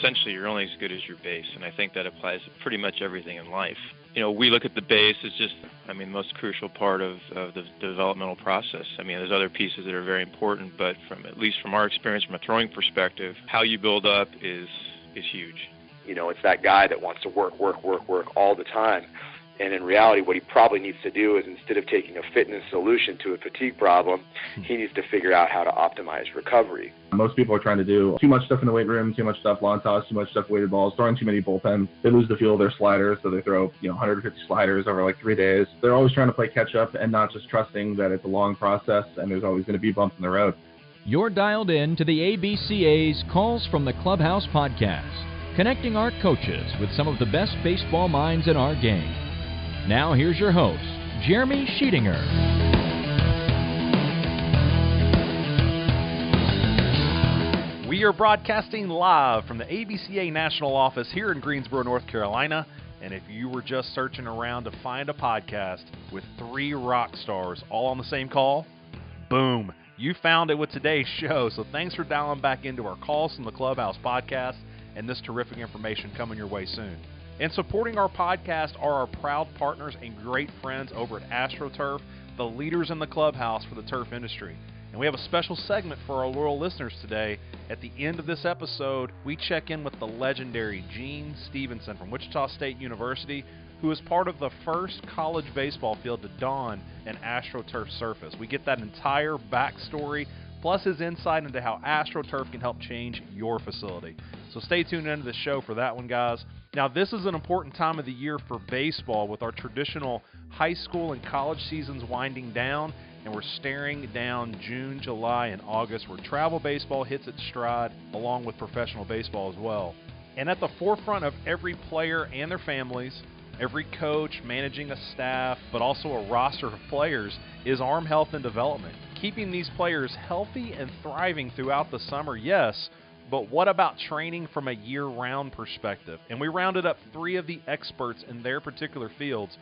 essentially you're only as good as your base, and I think that applies to pretty much everything in life. We look at the base as just, the most crucial part of the developmental process. There's other pieces that are very important, but at least from our experience, from a throwing perspective, how you build up is huge. It's that guy that wants to work all the time. And in reality, what he probably needs to do is, instead of taking a fitness solution to a fatigue problem, he needs to figure out how to optimize recovery. Most people are trying to do too much stuff in the weight room, too much stuff lawn toss, too much stuff weighted balls, throwing too many bullpen. They lose the feel of their sliders, so they throw 150 sliders over like 3 days. They're always trying to play catch up and not just trusting that it's a long process and there's always going to be bumps in the road. You're dialed in to the ABCA's Calls from the Clubhouse podcast, connecting our coaches with some of the best baseball minds in our game. Now here's your host, Jeremy Sheetinger. We are broadcasting live from the ABCA National Office here in Greensboro, North Carolina. And if you were just searching around to find a podcast with 3 rock stars all on the same call, boom, you found it with today's show. So thanks for dialing back into our Calls from the Clubhouse podcast, and this terrific information coming your way soon. And supporting our podcast are our proud partners and great friends over at AstroTurf, the leaders in the clubhouse for the turf industry. And we have a special segment for our loyal listeners today. At the end of this episode, we check in with the legendary Gene Stevenson from Wichita State University, who is part of the first college baseball field to don an AstroTurf surface. We get that entire backstory, plus his insight into how AstroTurf can help change your facility. So stay tuned into the show for that one, guys. Now, this is an important time of the year for baseball, with our traditional high school and college seasons winding down, and we're staring down June, July, and August, where travel baseball hits its stride, along with professional baseball as well. And at the forefront of every player and their families, every coach managing a staff, but also a roster of players, is arm health and development. Keeping these players healthy and thriving throughout the summer, yes, but what about training from a year-round perspective? And we rounded up 3 of the experts in their particular fields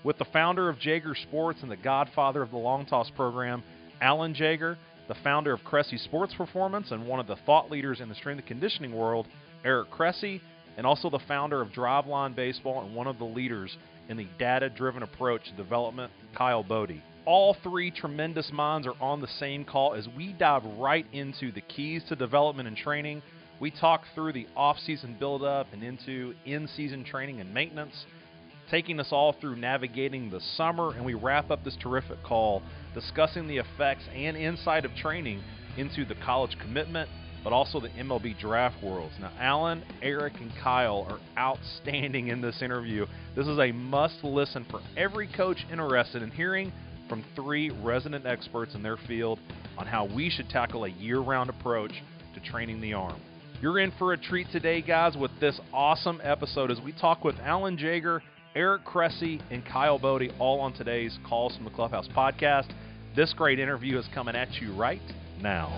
with the founder of Jaeger Sports and the godfather of the long toss program, Alan Jaeger, the founder of Cressy Sports Performance and one of the thought leaders in the strength and conditioning world, Eric Cressy, and also the founder of Driveline Baseball and one of the leaders in the data-driven approach to development, Kyle Bodie. All 3 tremendous minds are on the same call as we dive right into the keys to development and training. We talk through the off-season build-up and into in-season training and maintenance, taking us all through navigating the summer, and we wrap up this terrific call discussing the effects and insight of training into the college commitment, but also the MLB draft worlds. Now, Alan, Eric, and Kyle are outstanding in this interview. This is a must-listen for every coach interested in hearing from 3 resident experts in their field on how we should tackle a year-round approach to training the arm. You're in for a treat today, guys, with this awesome episode as we talk with Alan Jaeger, Eric Cressy, and Kyle Bodie, all on today's Calls from the Clubhouse podcast. This great interview is coming at you right now.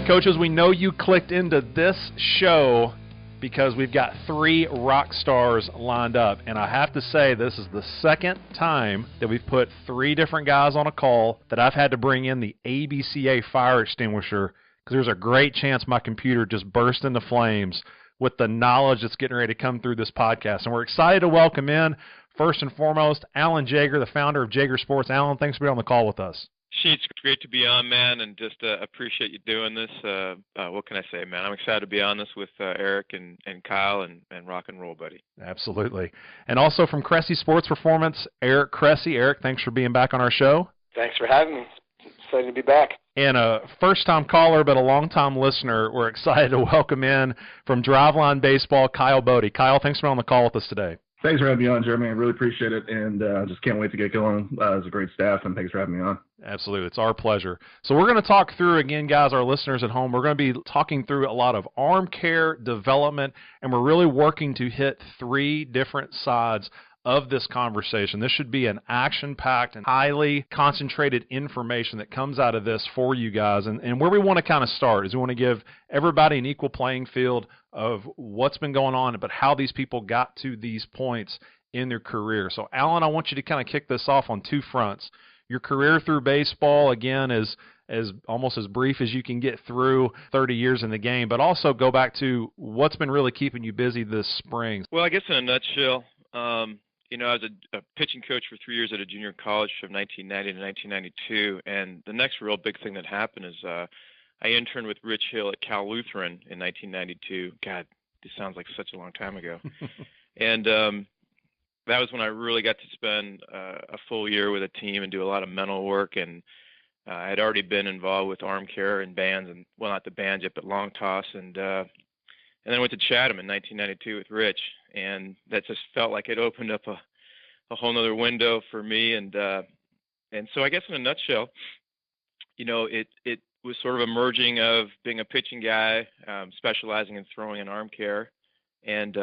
Coaches, we know you clicked into this show because we've got 3 rock stars lined up. And I have to say, this is the second time that we've put 3 different guys on a call that I've had to bring in the ABCA fire extinguisher, because there's a great chance my computer just burst into flames with the knowledge that's getting ready to come through this podcast. And we're excited to welcome in, first and foremost, Alan Jaeger, the founder of Jaeger Sports. Alan, thanks for being on the call with us. It's great to be on, man, and just appreciate you doing this. What can I say, man? I'm excited to be on this with Eric and Kyle and rock and roll, buddy. Absolutely. And also from Cressy Sports Performance, Eric Cressy. Eric, thanks for being back on our show. Thanks for having me. Excited to be back. And a first-time caller but a long-time listener, we're excited to welcome in from Driveline Baseball, Kyle Bodie. Kyle, thanks for being on the call with us today. Thanks for having me on, Jeremy. I really appreciate it, and just can't wait to get going. It's a great staff, and thanks for having me on. Absolutely. It's our pleasure. So we're going to talk through, again, guys, our listeners at home, we're going to be talking through a lot of arm care development, and we're really working to hit 3 different sides of this conversation. This should be an action-packed and highly concentrated information that comes out of this for you guys. And where we want to kind of start is we want to give everybody an equal playing field of what's been going on, but how these people got to these points in their career. So, Alan, I want you to kind of kick this off on 2 fronts. your career through baseball, again, is almost as brief as you can get through 30 years in the game, but also go back to what's been really keeping you busy this spring. Well, I guess in a nutshell, I was a pitching coach for 3 years at a junior college from 1990 to 1992, and the next real big thing that happened is I interned with Rich Hill at Cal Lutheran in 1992. God, this sounds like such a long time ago. And that was when I really got to spend a full year with a team and do a lot of mental work. And I had already been involved with arm care and bands, and well, not the band yet, but long toss. And then I went to Chatham in 1992 with Rich, and that just felt like it opened up a whole nother window for me. And so I guess in a nutshell, it was sort of a merging of being a pitching guy, specializing in throwing and arm care, and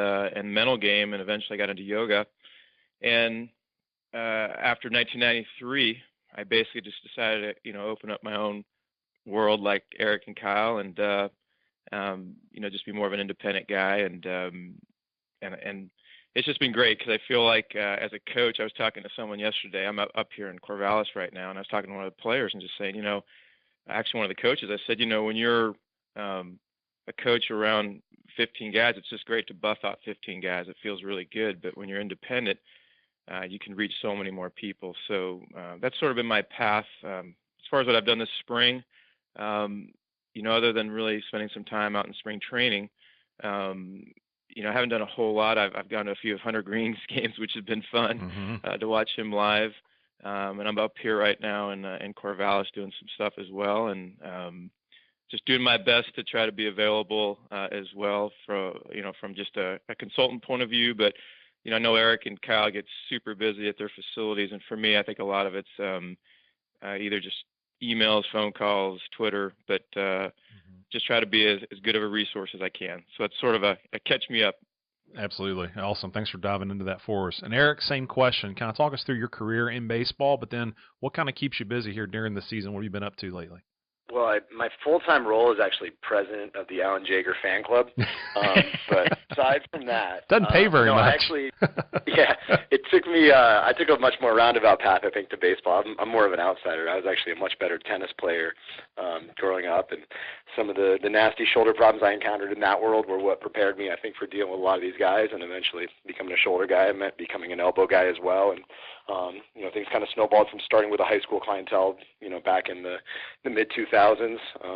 mental game, and eventually I got into yoga. And after 1993, I basically just decided to, open up my own world like Eric and Kyle, and just be more of an independent guy. And it's just been great because I feel like as a coach, I was talking to someone yesterday. I'm up here in Corvallis right now, and I was talking to one of the players and just saying, actually one of the coaches, I said, when you're a coach around 15 guys, it's just great to buff out 15 guys. It feels really good. But when you're independent, you can reach so many more people. So that's sort of been my path. As far as what I've done this spring, other than really spending some time out in spring training, I haven't done a whole lot. I've gone to a few of Hunter Green's games, which has been fun to watch him live. And I'm up here right now in Corvallis doing some stuff as well, and just doing my best to try to be available as well from just a consultant point of view. But I know Eric and Kyle get super busy at their facilities, and for me, I think a lot of it's either just emails, phone calls, Twitter, but just try to be as good of a resource as I can. So it's sort of a catch me up. Absolutely. Awesome. Thanks for diving into that for us. And Eric, same question. Kind of talk us through your career in baseball, but then what kind of keeps you busy here during the season? What have you been up to lately? Well, my full-time role is actually president of the Alan Jaeger fan club. But aside from that, doesn't pay very much. Actually, yeah, it took me. I took a much more roundabout path, I think, to baseball. I'm more of an outsider. I was actually a much better tennis player growing up, and some of the nasty shoulder problems I encountered in that world were what prepared me, I think, for dealing with a lot of these guys, and eventually becoming a shoulder guy. I meant becoming an elbow guy as well, and things kind of snowballed from starting with a high school clientele, back in the mid-2000s,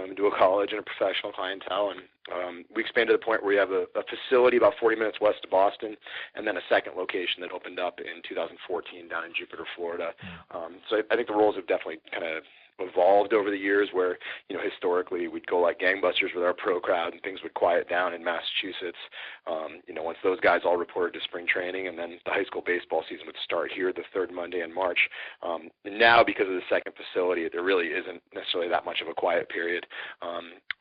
into a college and a professional clientele, and we expanded to the point where we have a facility about 40 minutes west of Boston, and then a second location that opened up in 2014 down in Jupiter, Florida. So I think the roles have definitely kind of evolved over the years, where historically we'd go like gangbusters with our pro crowd, and things would quiet down in Massachusetts once those guys all reported to spring training, and then the high school baseball season would start here the third Monday in March. And now, because of the second facility, there really isn't necessarily that much of a quiet period.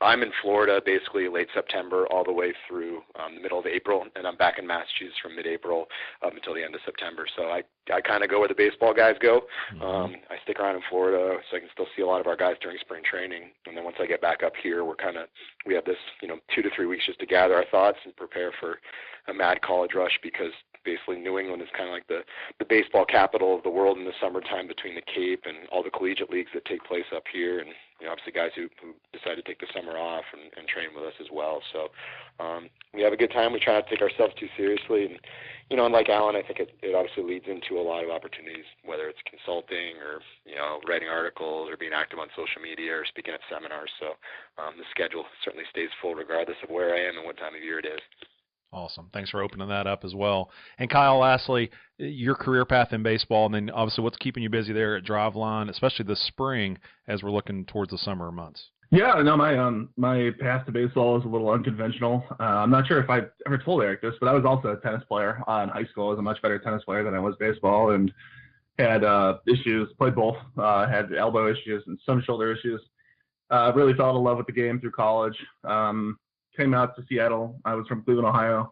I'm in Florida basically late September all the way through the middle of April, and I'm back in Massachusetts from mid-April up until the end of September. So I kind of go where the baseball guys go. I stick around in Florida so I can still see a lot of our guys during spring training, and then once I get back up here, we have this 2 to 3 weeks just to gather our thoughts and prepare for a mad college rush, because basically New England is kind of like the baseball capital of the world in the summertime, between the Cape and all the collegiate leagues that take place up here, and obviously guys who decide to take the summer off and train with us as well. So we have a good time. We try not to take ourselves too seriously, and unlike Alan, I think it obviously leads into a lot of opportunities, whether it's consulting or writing articles or being active on social media or speaking at seminars. So the schedule certainly stays full regardless of where I am and what time of year it is. Awesome. Thanks for opening that up as well. And Kyle, lastly, your career path in baseball, and then obviously what's keeping you busy there at Driveline, especially this spring as we're looking towards the summer months. Yeah, no, my path to baseball is a little unconventional. I'm not sure if I ever told Eric this, but I was also a tennis player in high school. I was a much better tennis player than I was baseball, and had issues, played both, had elbow issues and some shoulder issues. Really fell in love with the game through college. Came out to Seattle. I was from Cleveland, Ohio.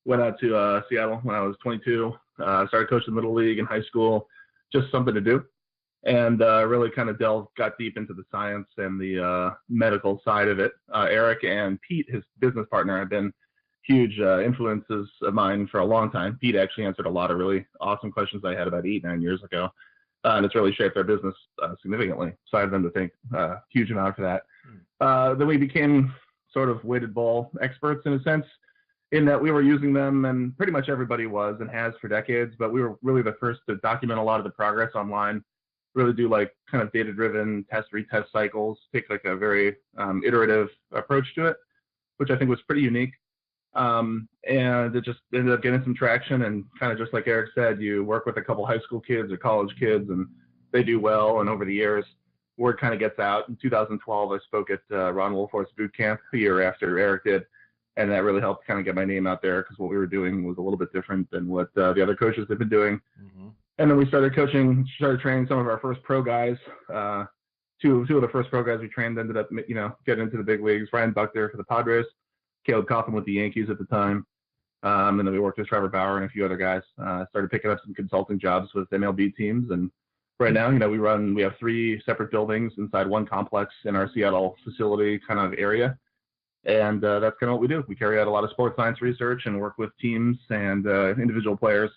Went out to Seattle when I was 22. Started coaching the Little League in high school, just something to do. And really kind of got deep into the science and the medical side of it. Eric and Pete, his business partner, have been huge influences of mine for a long time. Pete actually answered a lot of really awesome questions I had about 8-9 years ago. and it's really shaped their business significantly. So I have them to thank a huge amount for that. Then we became sort of weighted ball experts in a sense, in that we were using them, and pretty much everybody was and has for decades, but we were really the first to document a lot of the progress online, really do like kind of data-driven test retest cycles, take like a very iterative approach to it, which I think was pretty unique. And it just ended up getting some traction, and kind of just like Eric said, you work with a couple high school kids or college kids and they do well, and over the years word kind of gets out. In 2012 I spoke at Ron Wolforth's boot camp a year after Eric did, and that really helped kind of get my name out there, because what we were doing was a little bit different than what the other coaches have been doing. And then we started training some of our first pro guys. Two of the first pro guys we trained ended up, getting into the big leagues. Ryan Buckner for the Padres, Caleb Coffin with the Yankees at the time. And then we worked with Trevor Bauer and a few other guys. Started picking up some consulting jobs with MLB teams. And right now, we have 3 separate buildings inside one complex in our Seattle facility kind of area. And that's kind of what we do. We carry out a lot of sports science research and work with teams and individual players,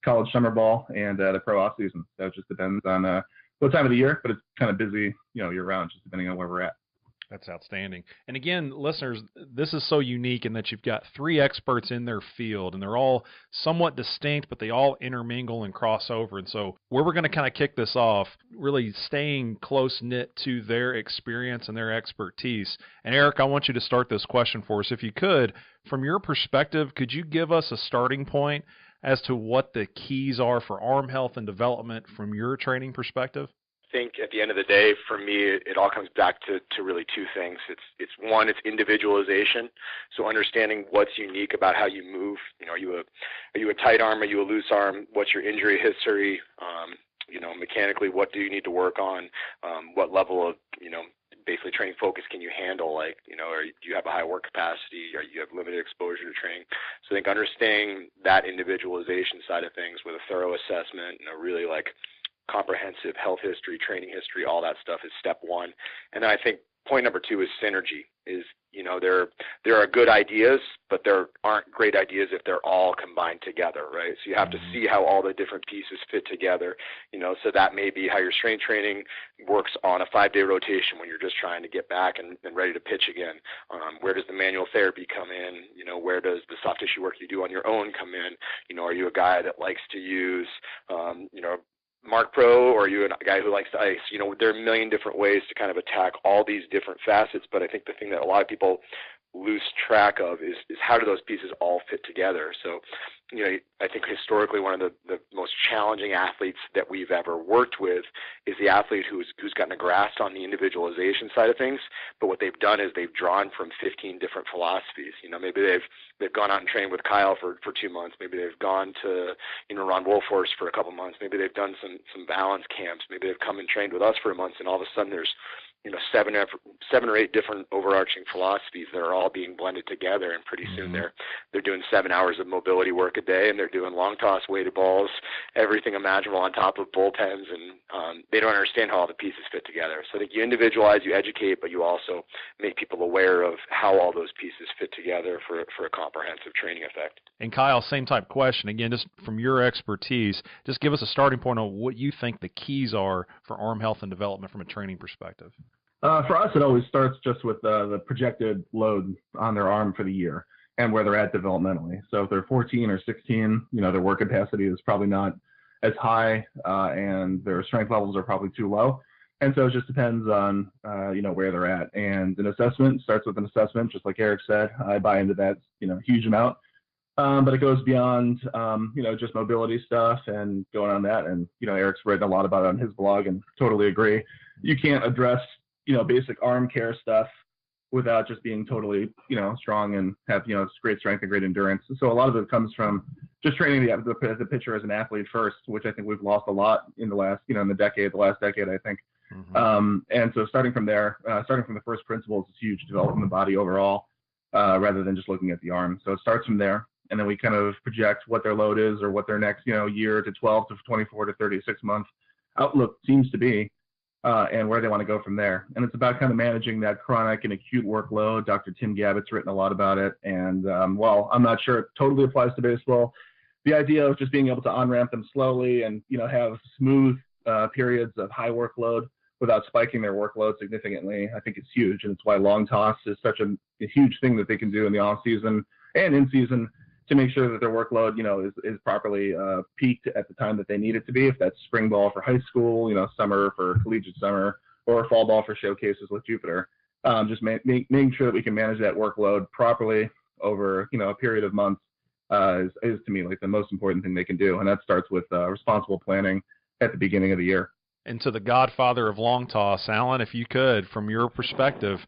college summer ball, and the pro off season. So it just depends on what time of the year, but it's kind of busy, year round, just depending on where we're at. That's outstanding. And again, listeners, this is so unique in that you've got 3 experts in their field, and they're all somewhat distinct, but they all intermingle and cross over. And so where we're going to kind of kick this off, really staying close-knit to their experience and their expertise. And Eric, I want you to start this question for us. If you could, from your perspective, could you give us a starting point as to what the keys are for arm health and development from your training perspective? I think at the end of the day, for me, it all comes back to really 2 things. It's one, it's individualization. So understanding what's unique about how you move. Are you a tight arm? Are you a loose arm? What's your injury history? Mechanically, what do you need to work on? What level of, basically training focus can you handle? Or do you have a high work capacity? Or you have limited exposure to training? So I think understanding that individualization side of things with a thorough assessment and a really comprehensive health history, training history, all that stuff is step 1. And then I think point number 2 is synergy. There are good ideas, but there aren't great ideas if they're all combined together, right? So you have to see how all the different pieces fit together, so that may be how your strength training works on a 5-day rotation when you're just trying to get back and ready to pitch again. Where does the manual therapy come in? Where does the soft tissue work you do on your own come in? Are you a guy that likes to use, Mark Pro, or are you a guy who likes to ice? There are a million different ways to kind of attack all these different facets, but I think the thing that a lot of people lose track of is how do those pieces all fit together. So, I think historically one of the most challenging athletes that we've ever worked with is the athlete who's gotten a grasp on the individualization side of things, but what they've done is they've drawn from 15 different philosophies. Maybe they've gone out and trained with Kyle for 2 months. Maybe they've gone to, Ron Wolforth for a couple months. Maybe they've done some balance camps. Maybe they've come and trained with us for a month, and all of a sudden there's 7 or 8 different overarching philosophies that are all being blended together, and pretty soon they're doing 7 hours of mobility work a day, and they're doing long toss, weighted balls, everything imaginable on top of bullpens, and they don't understand how all the pieces fit together. So I think you individualize, you educate, but you also make people aware of how all those pieces fit together for a comprehensive training effect. And Kyle, same type question. Again, just from your expertise, just give us a starting point on what you think the keys are for arm health and development from a training perspective. For us, it always starts just with the projected load on their arm for the year and where they're at developmentally. So if they're 14 or 16, their work capacity is probably not as high, and their strength levels are probably too low. And so it just depends on, where they're at. And an assessment starts with an assessment, just like Eric said. I buy into that, huge amount. But it goes beyond, just mobility stuff and going on that. And, Eric's written a lot about it on his blog, and totally agree. You can't address, basic arm care stuff without just being totally, strong and have, great strength and great endurance. So a lot of it comes from just training the pitcher as an athlete first, which I think we've lost a lot in the last, in the last decade, I think. And so starting from there, starting from the first principles is huge, developing the body overall, rather than just looking at the arm. So it starts from there. And then we kind of project what their load is, or what their next, year to 12 to 24 to 36 month outlook seems to be, and where they want to go from there. And it's about kind of managing that chronic and acute workload. Dr. Tim Gabbett's written a lot about it. And while I'm not sure it totally applies to baseball, the idea of just being able to on-ramp them slowly and, have smooth periods of high workload without spiking their workload significantly, I think it's huge. And it's why long toss is such a huge thing that they can do in the off season and in season to make sure that their workload, is properly peaked at the time that they need it to be. If that's spring ball for high school, summer for collegiate summer, or fall ball for showcases with Jupiter. Just making sure that we can manage that workload properly over, a period of months is to me like the most important thing they can do. And that starts with responsible planning at the beginning of the year. And to the godfather of long toss, Alan, if you could, from your perspective,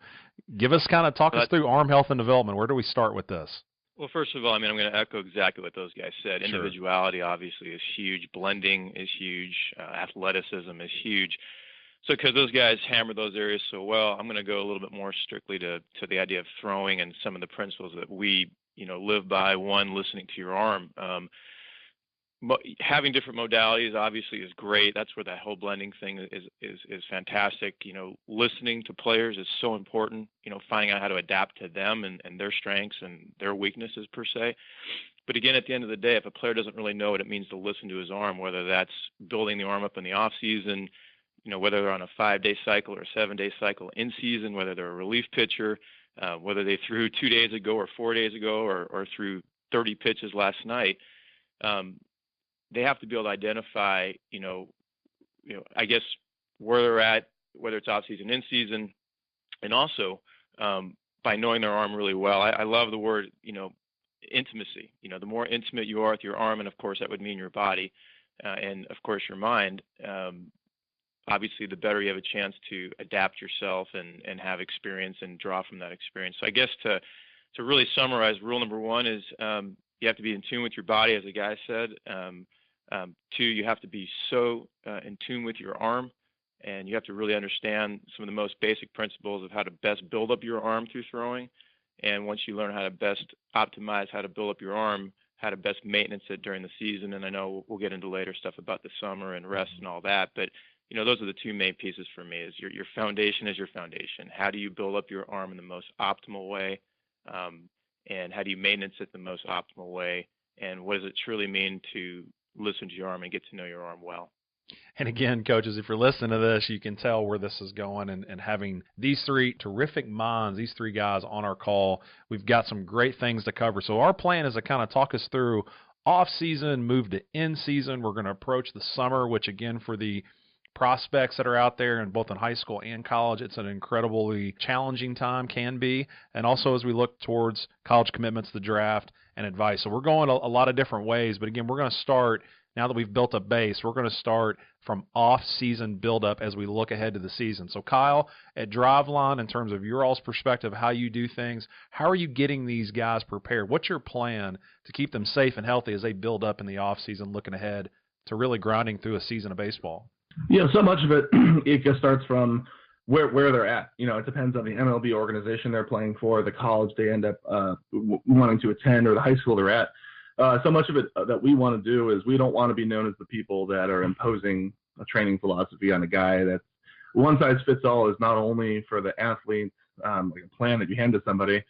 talk us through arm health and development. Where do we start with this? Well, first of all, I'm going to echo exactly what those guys said. Sure. Individuality obviously is huge. Blending is huge. Athleticism is huge. So because those guys hammer those areas so well, I'm going to go a little bit more strictly to the idea of throwing and some of the principles that we, live by. One, listening to your arm. Having different modalities obviously is great. That's where that whole blending thing is fantastic. Listening to players is so important. Finding out how to adapt to them and their strengths and their weaknesses per se. But again, at the end of the day, if a player doesn't really know what it means to listen to his arm, whether that's building the arm up in the off season, whether they're on a 5-day cycle or a 7-day cycle in season, whether they're a relief pitcher, whether they threw 2 days ago or 4 days ago or threw 30 pitches last night, they have to be able to identify, I guess where they're at, whether it's off season, in season, and also by knowing their arm really well. I love the word, intimacy. The more intimate you are with your arm, and of course that would mean your body, and of course your mind. Obviously, the better you have a chance to adapt yourself and have experience and draw from that experience. So I guess to really summarize, rule number one is you have to be in tune with your body, as the guy said. 2, you have to be so in tune with your arm, and you have to really understand some of the most basic principles of how to best build up your arm through throwing. And once you learn how to best optimize how to build up your arm, how to best maintenance it during the season, and I know we'll get into later stuff about the summer and rest and all that, but those are the 2 main pieces for me. Is your foundation is your foundation. How do you build up your arm in the most optimal way, and how do you maintenance it the most optimal way, and what does it truly mean to listen to your arm and get to know your arm well? And again, coaches, if you're listening to this, you can tell where this is going, and having these 3 terrific minds, these 3 guys on our call, we've got some great things to cover. So our plan is to kind of talk us through off-season, move to in-season. We're going to approach the summer, which again, for the prospects that are out there in both in high school and college, it's an incredibly challenging time, can be, and also as we look towards college commitments, the draft, and advice. So we're going a lot of different ways, but again, we're going to start, now that we've built a base, we're going to start from off-season build-up as we look ahead to the season. So Kyle, at Driveline, in terms of your all's perspective, how you do things, how are you getting these guys prepared? What's your plan to keep them safe and healthy as they build up in the off-season, looking ahead to really grinding through a season of baseball? So much of it just starts from where they're at. It depends on the MLB organization they're playing for, the college they end up wanting to attend, or the high school they're at. So much of it that we want to do is we don't want to be known as the people that are imposing a training philosophy on a guy. That's one size fits all is not only for the athletes, like a plan that you hand to somebody,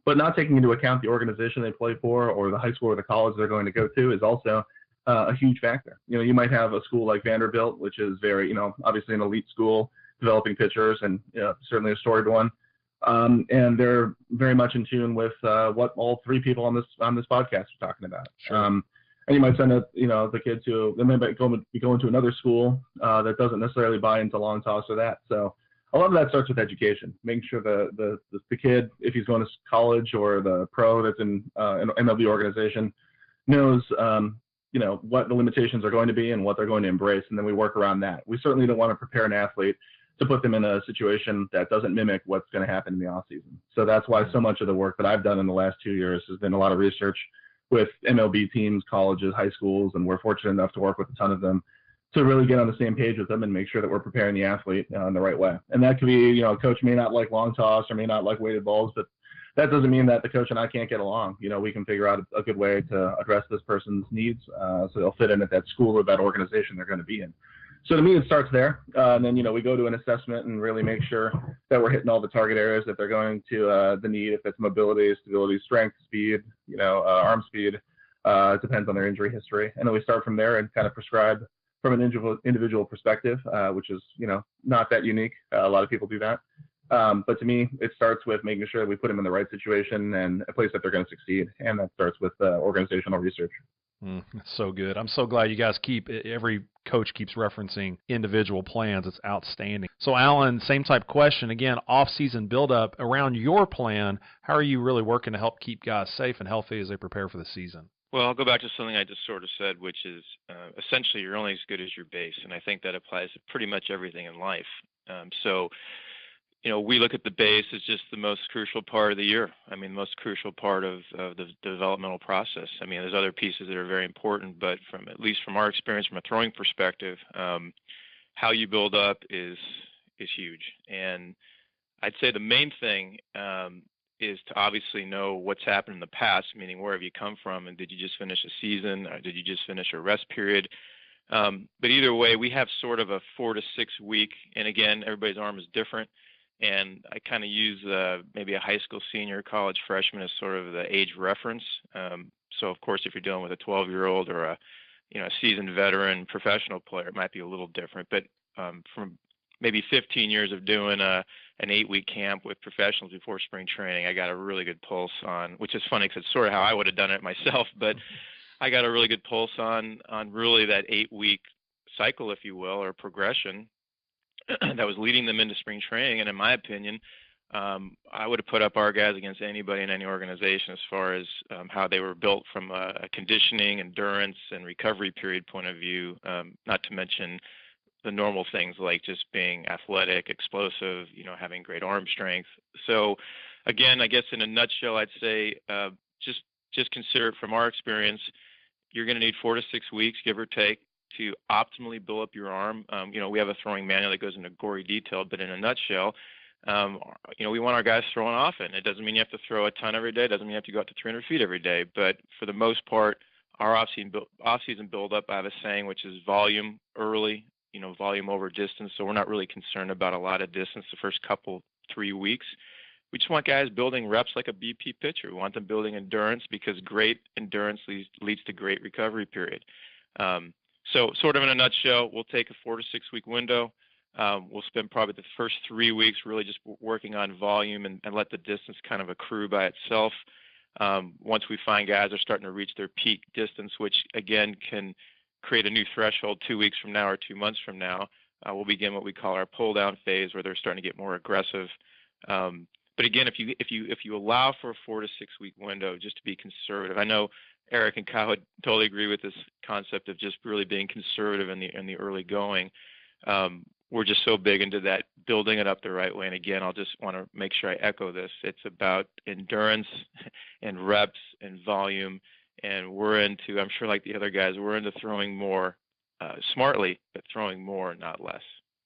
but not taking into account the organization they play for or the high school or the college they're going to go to is also a huge factor. You might have a school like Vanderbilt, which is very, obviously an elite school, developing pitchers, and certainly a storied one. And they're very much in tune with what all 3 people on this podcast are talking about. Sure. And you might send the kid to, they might be going to another school that doesn't necessarily buy into long toss or that. So a lot of that starts with education, making sure the kid, if he's going to college or the pro that's in an MLB organization, knows what the limitations are going to be and what they're going to embrace, and then we work around that. We certainly don't want to prepare an athlete to put them in a situation that doesn't mimic what's going to happen in the off season. So that's why so much of the work that I've done in the last 2 years has been a lot of research with MLB teams, colleges, high schools, and we're fortunate enough to work with a ton of them to really get on the same page with them and make sure that we're preparing the athlete in the right way. And that could be, a coach may not like long toss or may not like weighted balls, but that doesn't mean that the coach and I can't get along. We can figure out a good way to address this person's needs so they'll fit in at that school or that organization they're going to be in. So to me, it starts there. And then, we go to an assessment and really make sure that we're hitting all the target areas that they're going to the need, if it's mobility, stability, strength, speed, arm speed. It depends on their injury history. And then we start from there and kind of prescribe from an individual perspective, which is, not that unique. A lot of people do that. But to me, it starts with making sure that we put them in the right situation and a place that they're going to succeed. And that starts with organizational research. So good. I'm so glad you guys every coach keeps referencing individual plans. It's outstanding. So, Alan, same type question. Again, off-season build-up around your plan. How are you really working to help keep guys safe and healthy as they prepare for the season? Well, I'll go back to something I just sort of said, which is essentially you're only as good as your base. And I think that applies to pretty much everything in life. We look at the base as just the most crucial part of the year. I mean, the most crucial part of the developmental process. I mean, there's other pieces that are very important, but at least from our experience, from a throwing perspective, how you build up is huge. And I'd say the main thing is to obviously know what's happened in the past, meaning where have you come from, and did you just finish a season, or did you just finish a rest period? But either way, we have sort of a 4 to 6 week, and again, everybody's arm is different. And I kind of use maybe a high school senior, college freshman as sort of the age reference. So, of course, if you're dealing with a 12-year-old or a seasoned veteran professional player, it might be a little different. But from maybe 15 years of doing an 8-week camp with professionals before spring training, I got a really good pulse on, which is funny because it's sort of how I would have done it myself, but I got a really good pulse on really that 8-week cycle, if you will, or progression that was leading them into spring training. And in my opinion, I would have put up our guys against anybody in any organization as far as how they were built from a conditioning, endurance, and recovery period point of view, not to mention the normal things like just being athletic, explosive, having great arm strength. So again, I guess in a nutshell, I'd say just consider it from our experience, you're going to need 4 to 6 weeks, give or take, to optimally build up your arm. We have a throwing manual that goes into gory detail, but in a nutshell, we want our guys throwing often. It doesn't mean you have to throw a ton every day. It doesn't mean you have to go out to 300 feet every day. But for the most part, our off-season build-up, I have a saying, which is volume early, volume over distance. So we're not really concerned about a lot of distance the first 3 weeks. We just want guys building reps like a BP pitcher. We want them building endurance because great endurance leads to great recovery period. So sort of in a nutshell, we'll take a 4 to 6 week window. We'll spend probably the first 3 weeks really just working on volume and let the distance kind of accrue by itself. Once we find guys are starting to reach their peak distance, which again can create a new threshold 2 weeks from now or 2 months from now, we'll begin what we call our pull down phase, where they're starting to get more aggressive. But again, if you allow for a 4 to 6 week window, just to be conservative, I know Eric and Kyle would totally agree with this concept of just really being conservative in the early going. We're just so big into that, building it up the right way. And again, I'll just want to make sure I echo this. It's about endurance and reps and volume. And we're into, I'm sure like the other guys, we're into throwing more smartly, but throwing more, not less.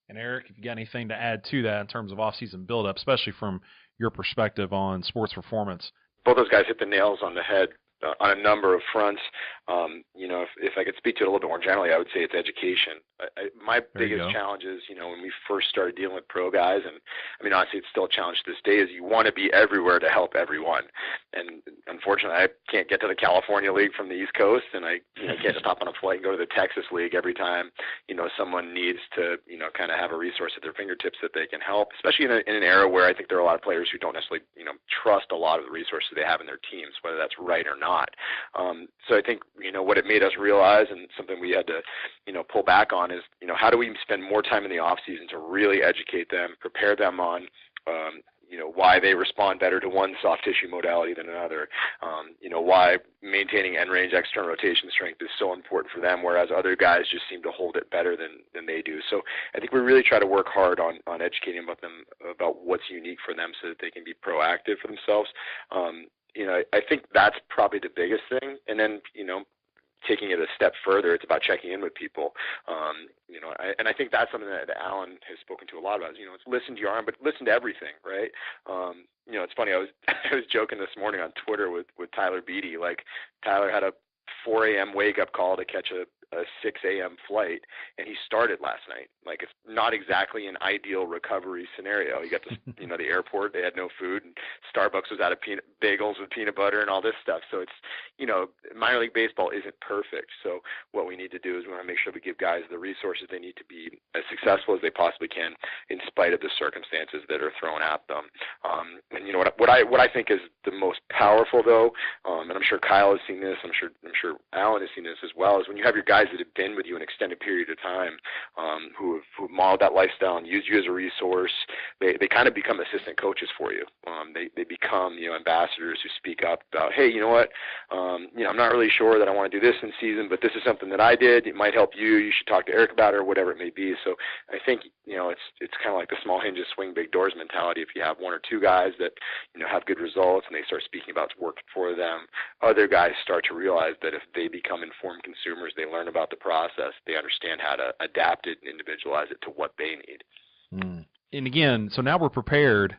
And Eric, if you got anything to add to that in terms of off-season build-up, especially from your perspective on sports performance. Both those guys hit the nails on the head on a number of fronts. If I could speak to it a little bit more generally, I would say it's education. My biggest challenge is, when we first started dealing with pro guys, and I mean, honestly, it's still a challenge to this day, is you want to be everywhere to help everyone. And unfortunately, I can't get to the California League from the East Coast, and I can't just hop on a flight and go to the Texas League every time, someone needs to, kind of have a resource at their fingertips that they can help, especially in an era where I think there are a lot of players who don't necessarily, trust a lot of the resources they have in their teams, whether that's right or not. So I think, what it made us realize, and something we had to, pull back on, is, how do we spend more time in the off season to really educate them, prepare them on, why they respond better to one soft tissue modality than another, why maintaining end range external rotation strength is so important for them, whereas other guys just seem to hold it better than they do. So I think we really try to work hard on educating about what's unique for them so that they can be proactive for themselves. I think that's probably the biggest thing. And then, taking it a step further, it's about checking in with people. And I think that's something that Alan has spoken to a lot about. It's listen to your arm, but listen to everything, right? It's funny. I was joking this morning on Twitter with Tyler Beatty. Like, Tyler had a 4 a.m. wake up call to catch a a 6 a.m. flight, and he started last night. Like, it's not exactly an ideal recovery scenario. You got the the airport, they had no food, and Starbucks was out of bagels with peanut butter and all this stuff. So it's minor league baseball isn't perfect. So what we need to do is we want to make sure we give guys the resources they need to be as successful as they possibly can, in spite of the circumstances that are thrown at them. And what I think is the most powerful, though, and I'm sure Kyle has seen this, I'm sure Alan has seen this as well, is when you have your guys that have been with you an extended period of time, who have modeled that lifestyle and used you as a resource. They kind of become assistant coaches for you. They become ambassadors who speak up about, hey, you know what, I'm not really sure that I want to do this in season, but this is something that I did. It might help you. You should talk to Eric about it, or whatever it may be. So I think it's kind of like the small hinges swing big doors mentality. If you have one or two guys that have good results and they start speaking about what's working for them, other guys start to realize that if they become informed consumers, they learn about the process, they understand how to adapt it and individualize it to what they need. And again, so now we're prepared,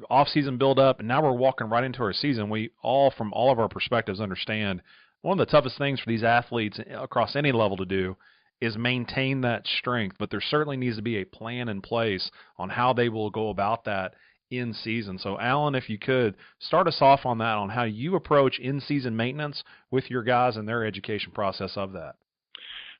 off-season build-up, and now we're walking right into our season. We all, from all of our perspectives, understand one of the toughest things for these athletes across any level to do is maintain that strength, but there certainly needs to be a plan in place on how they will go about that in season. So, Alan, if you could, start us off on that, on how you approach in-season maintenance with your guys and their education process of that.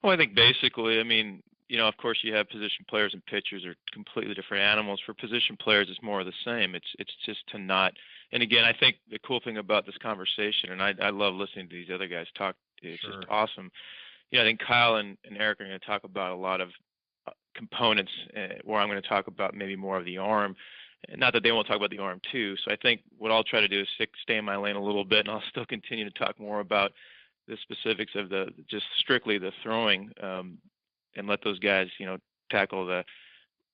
Well, I think basically, of course, you have position players and pitchers are completely different animals. For position players, it's more of the same. It's just to not. And again, I think the cool thing about this conversation, and I love listening to these other guys talk. It's just awesome. I think Kyle and Eric are going to talk about a lot of components, where I'm going to talk about maybe more of the arm. Not that they won't talk about the arm too. So I think what I'll try to do is stay in my lane a little bit, and I'll still continue to talk more about the specifics of just strictly the throwing. And let those guys, tackle the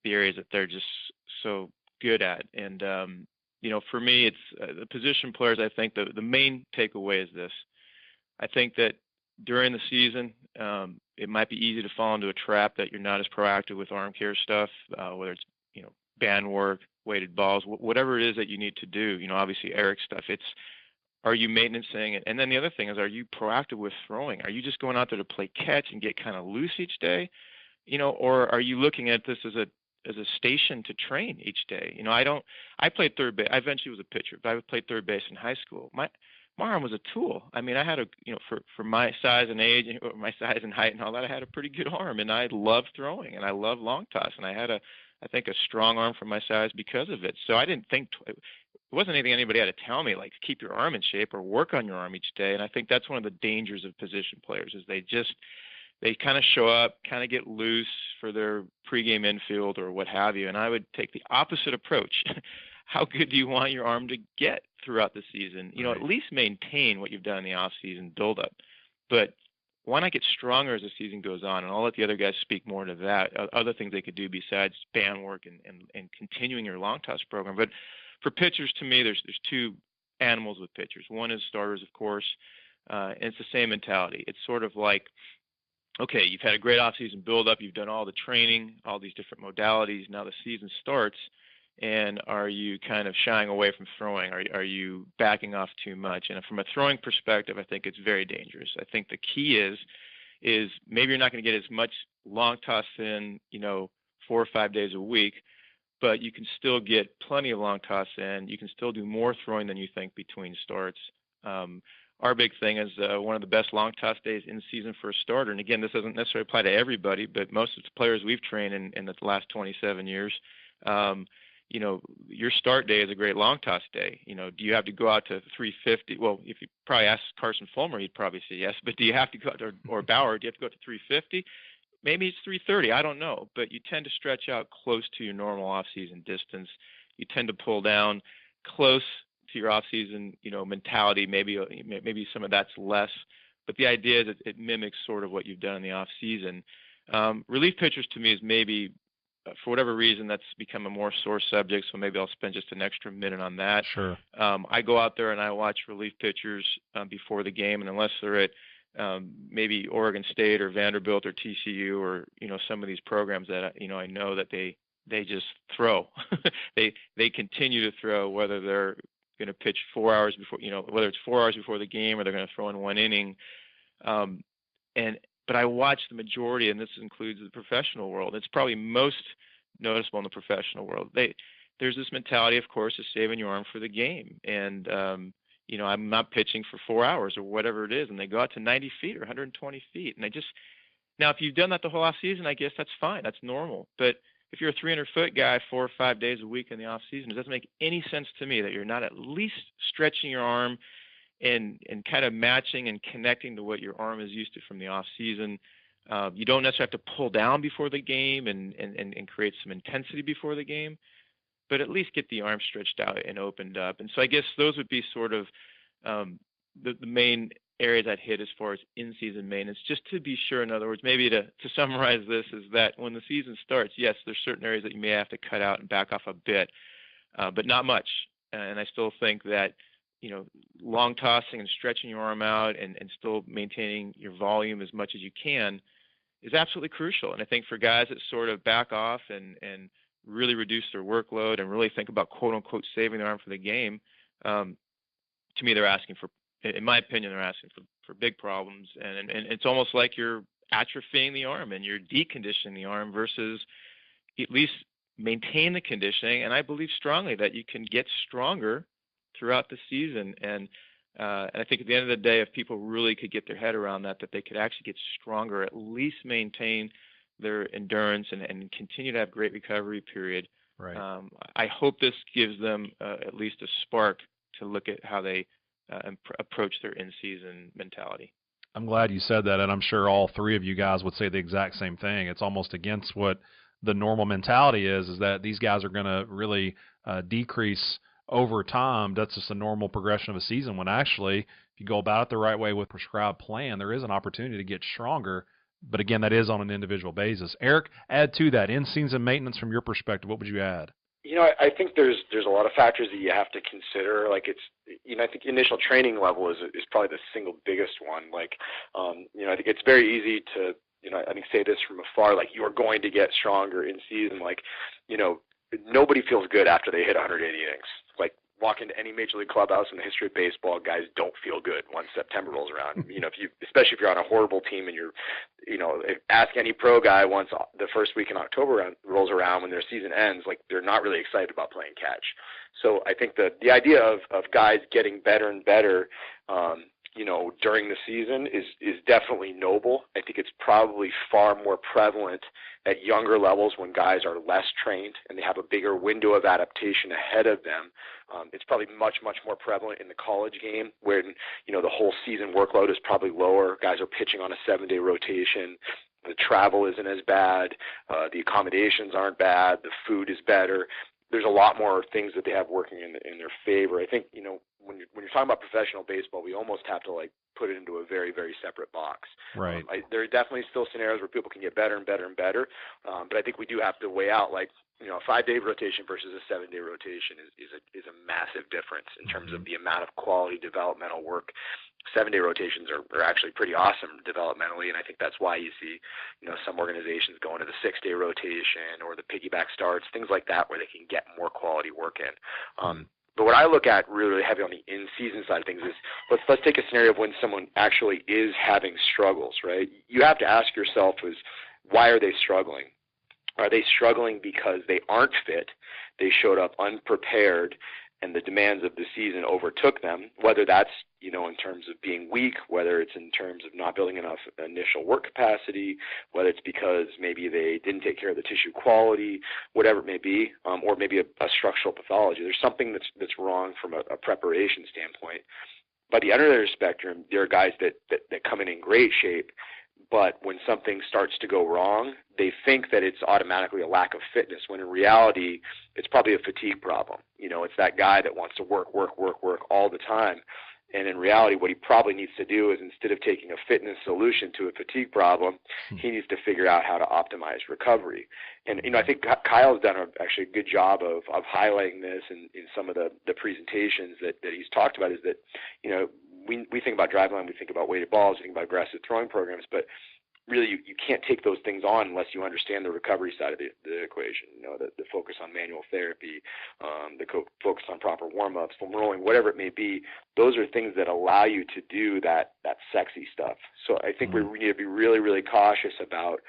areas that they're just so good at. And, for me, it's the position players. I think the main takeaway is this. I think that during the season, it might be easy to fall into a trap that you're not as proactive with arm care stuff, whether it's, band work, weighted balls, whatever it is that you need to do. Obviously Eric's stuff, are you maintaining it? And then the other thing is, are you proactive with throwing? Are you just going out there to play catch and get kind of loose each day? Or are you looking at this as a station to train each day? I played third base. I eventually was a pitcher, but I played third base in high school. My arm was a tool. I had for my size and age, my size and height and all that, I had a pretty good arm, and I loved throwing, and I loved long toss, and I had I think a strong arm for my size because of it. So I didn't think it wasn't anything anybody had to tell me, like keep your arm in shape or work on your arm each day. And I think that's one of the dangers of position players is they kind of show up, kind of get loose for their pregame infield or what have you. And I would take the opposite approach. How good do you want your arm to get throughout the season? At least maintain what you've done in the off season build up. But why not get stronger as the season goes on? And I'll let the other guys speak more to that, other things they could do besides band work and continuing your long toss program. But for pitchers, to me, there's two animals with pitchers. One is starters, of course, and it's the same mentality. It's sort of like, okay, you've had a great offseason build-up. You've done all the training, all these different modalities. Now the season starts, and are you kind of shying away from throwing? Are you backing off too much? And from a throwing perspective, I think it's very dangerous. I think the key is maybe you're not going to get as much long toss in, 4 or 5 days a week, but you can still get plenty of long toss in. You can still do more throwing than you think between starts. Our big thing is one of the best long toss days in season for a starter. And again, this doesn't necessarily apply to everybody, but most of the players we've trained in the last 27 years, your start day is a great long toss day. Do you have to go out to 350? Well, if you probably ask Carson Fulmer, he'd probably say yes. But do you have to go out to, or Bauer, do you have to go to 350? Maybe it's 330. I don't know. But you tend to stretch out close to your normal off-season distance. You tend to pull down close to your off-season, mentality. Maybe some of that's less. But the idea is that it mimics sort of what you've done in the off-season. Relief pitchers, to me, is maybe for whatever reason, that's become a more sore subject, so maybe I'll spend just an extra minute on that. Sure. I go out there and I watch relief pitchers before the game, and unless they're at maybe Oregon State or Vanderbilt or TCU or some of these programs that I know that they just throw. they continue to throw, whether they're going to pitch 4 hours before, whether it's 4 hours before the game or they're going to throw in one inning. And but I watch the majority, and this includes the professional world. It's probably most noticeable in the professional world. There's this mentality, of course, of saving your arm for the game. And, I'm not pitching for 4 hours or whatever it is, and they go out to 90 feet or 120 feet. And now, if you've done that the whole off season, I guess that's fine. That's normal. But if you're a 300-foot guy 4 or 5 days a week in the off season, it doesn't make any sense to me that you're not at least stretching your arm and kind of matching and connecting to what your arm is used to from the off season. You don't necessarily have to pull down before the game and create some intensity before the game, but at least get the arm stretched out and opened up. And so I guess those would be sort of the main areas I'd hit as far as in-season maintenance, just to be sure. In other words, maybe to summarize this is that when the season starts, yes, there's certain areas that you may have to cut out and back off a bit, but not much. And I still think that, long tossing and stretching your arm out and still maintaining your volume as much as you can is absolutely crucial. And I think for guys that sort of back off and really reduce their workload and really think about quote-unquote saving their arm for the game, to me, they're asking for, in my opinion, they're asking for big problems. And it's almost like you're atrophying the arm and you're deconditioning the arm versus at least maintain the conditioning. And I believe strongly that you can get stronger throughout the season. And I think at the end of the day, if people really could get their head around that they could actually get stronger, at least maintain their endurance and continue to have great recovery period. Right. I hope this gives them at least a spark to look at how they approach their in-season mentality. I'm glad you said that, and I'm sure all three of you guys would say the exact same thing. It's almost against what the normal mentality is that these guys are going to really decrease over time. That's just a normal progression of a season, when actually, if you go about it the right way with prescribed plan, there is an opportunity to get stronger. But again, that is on an individual basis. Eric, add to that, in-season maintenance from your perspective, what would you add? I think there's a lot of factors that you have to consider. Like I think initial training level is probably the single biggest one. I think it's very easy to, I think say this from afar, like you're going to get stronger in season. Nobody feels good after they hit 180 innings. Like walk into any major league clubhouse in the history of baseball, guys don't feel good once September rolls around. Especially if you're on a horrible team and ask any pro guy once the first week in October rolls around when their season ends, like they're not really excited about playing catch. So I think the idea of guys getting better and better, during the season is definitely noble. I think it's probably far more prevalent at younger levels when guys are less trained and they have a bigger window of adaptation ahead of them. It's probably much, much more prevalent in the college game where, the whole season workload is probably lower. Guys are pitching on a 7-day rotation. The travel isn't as bad. The accommodations aren't bad. The food is better. There's a lot more things that they have working in their favor. I think, when you're talking about professional baseball, we almost have to put it into a very, very separate box. Right. There are definitely still scenarios where people can get better and better and better. But I think we do have to weigh out a 5-day rotation versus a 7-day rotation is a massive difference in terms of the amount of quality developmental work. 7-day rotations are actually pretty awesome developmentally, and I think that's why you see, some organizations going to the 6-day rotation or the piggyback starts, things like that, where they can get more quality work in. But what I look at really heavy on the in-season side of things is let's take a scenario of when someone actually is having struggles, right? You have to ask yourself why are they struggling? Are they struggling because they aren't fit, they showed up unprepared, and the demands of the season overtook them, whether that's, in terms of being weak, whether it's in terms of not building enough initial work capacity, whether it's because maybe they didn't take care of the tissue quality, whatever it may be, or maybe a structural pathology. There's something that's wrong from a preparation standpoint. By the other end of the spectrum, there are guys that come in great shape, but when something starts to go wrong, they think that it's automatically a lack of fitness, when in reality, it's probably a fatigue problem. It's that guy that wants to work all the time. And in reality, what he probably needs to do is, instead of taking a fitness solution to a fatigue problem, he needs to figure out how to optimize recovery. And, I think Kyle's done actually a good job of highlighting this in some of the presentations that he's talked about, is that, we think about driveline, we think about weighted balls, we think about aggressive throwing programs, but really you can't take those things on unless you understand the recovery side of the equation. The focus on manual therapy, focus on proper warm-ups, foam rolling, whatever it may be. Those are things that allow you to do that sexy stuff. So I think we need to be really, really cautious about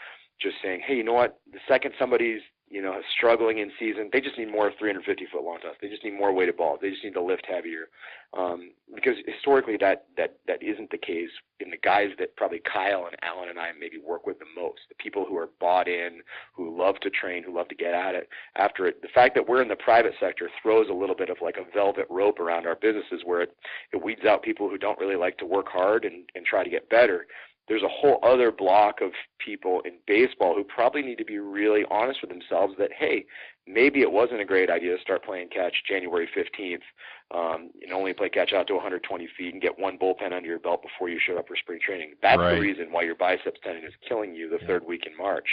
just saying, hey, you know what? The second somebody's struggling in season, they just need more 350-foot long toss. They just need more weighted balls. They just need to lift heavier. Because historically that isn't the case in the guys that probably Kyle and Alan and I maybe work with the most, the people who are bought in, who love to train, who love to get at it. After it, the fact that we're in the private sector throws a little bit of like a velvet rope around our businesses where it weeds out people who don't really like to work hard and try to get better. There's a whole other block of people in baseball who probably need to be really honest with themselves that, hey, maybe it wasn't a great idea to start playing catch January 15th and only play catch out to 120 feet and get one bullpen under your belt before you show up for spring training. That's the reason why your biceps tendon is killing you the third week in March.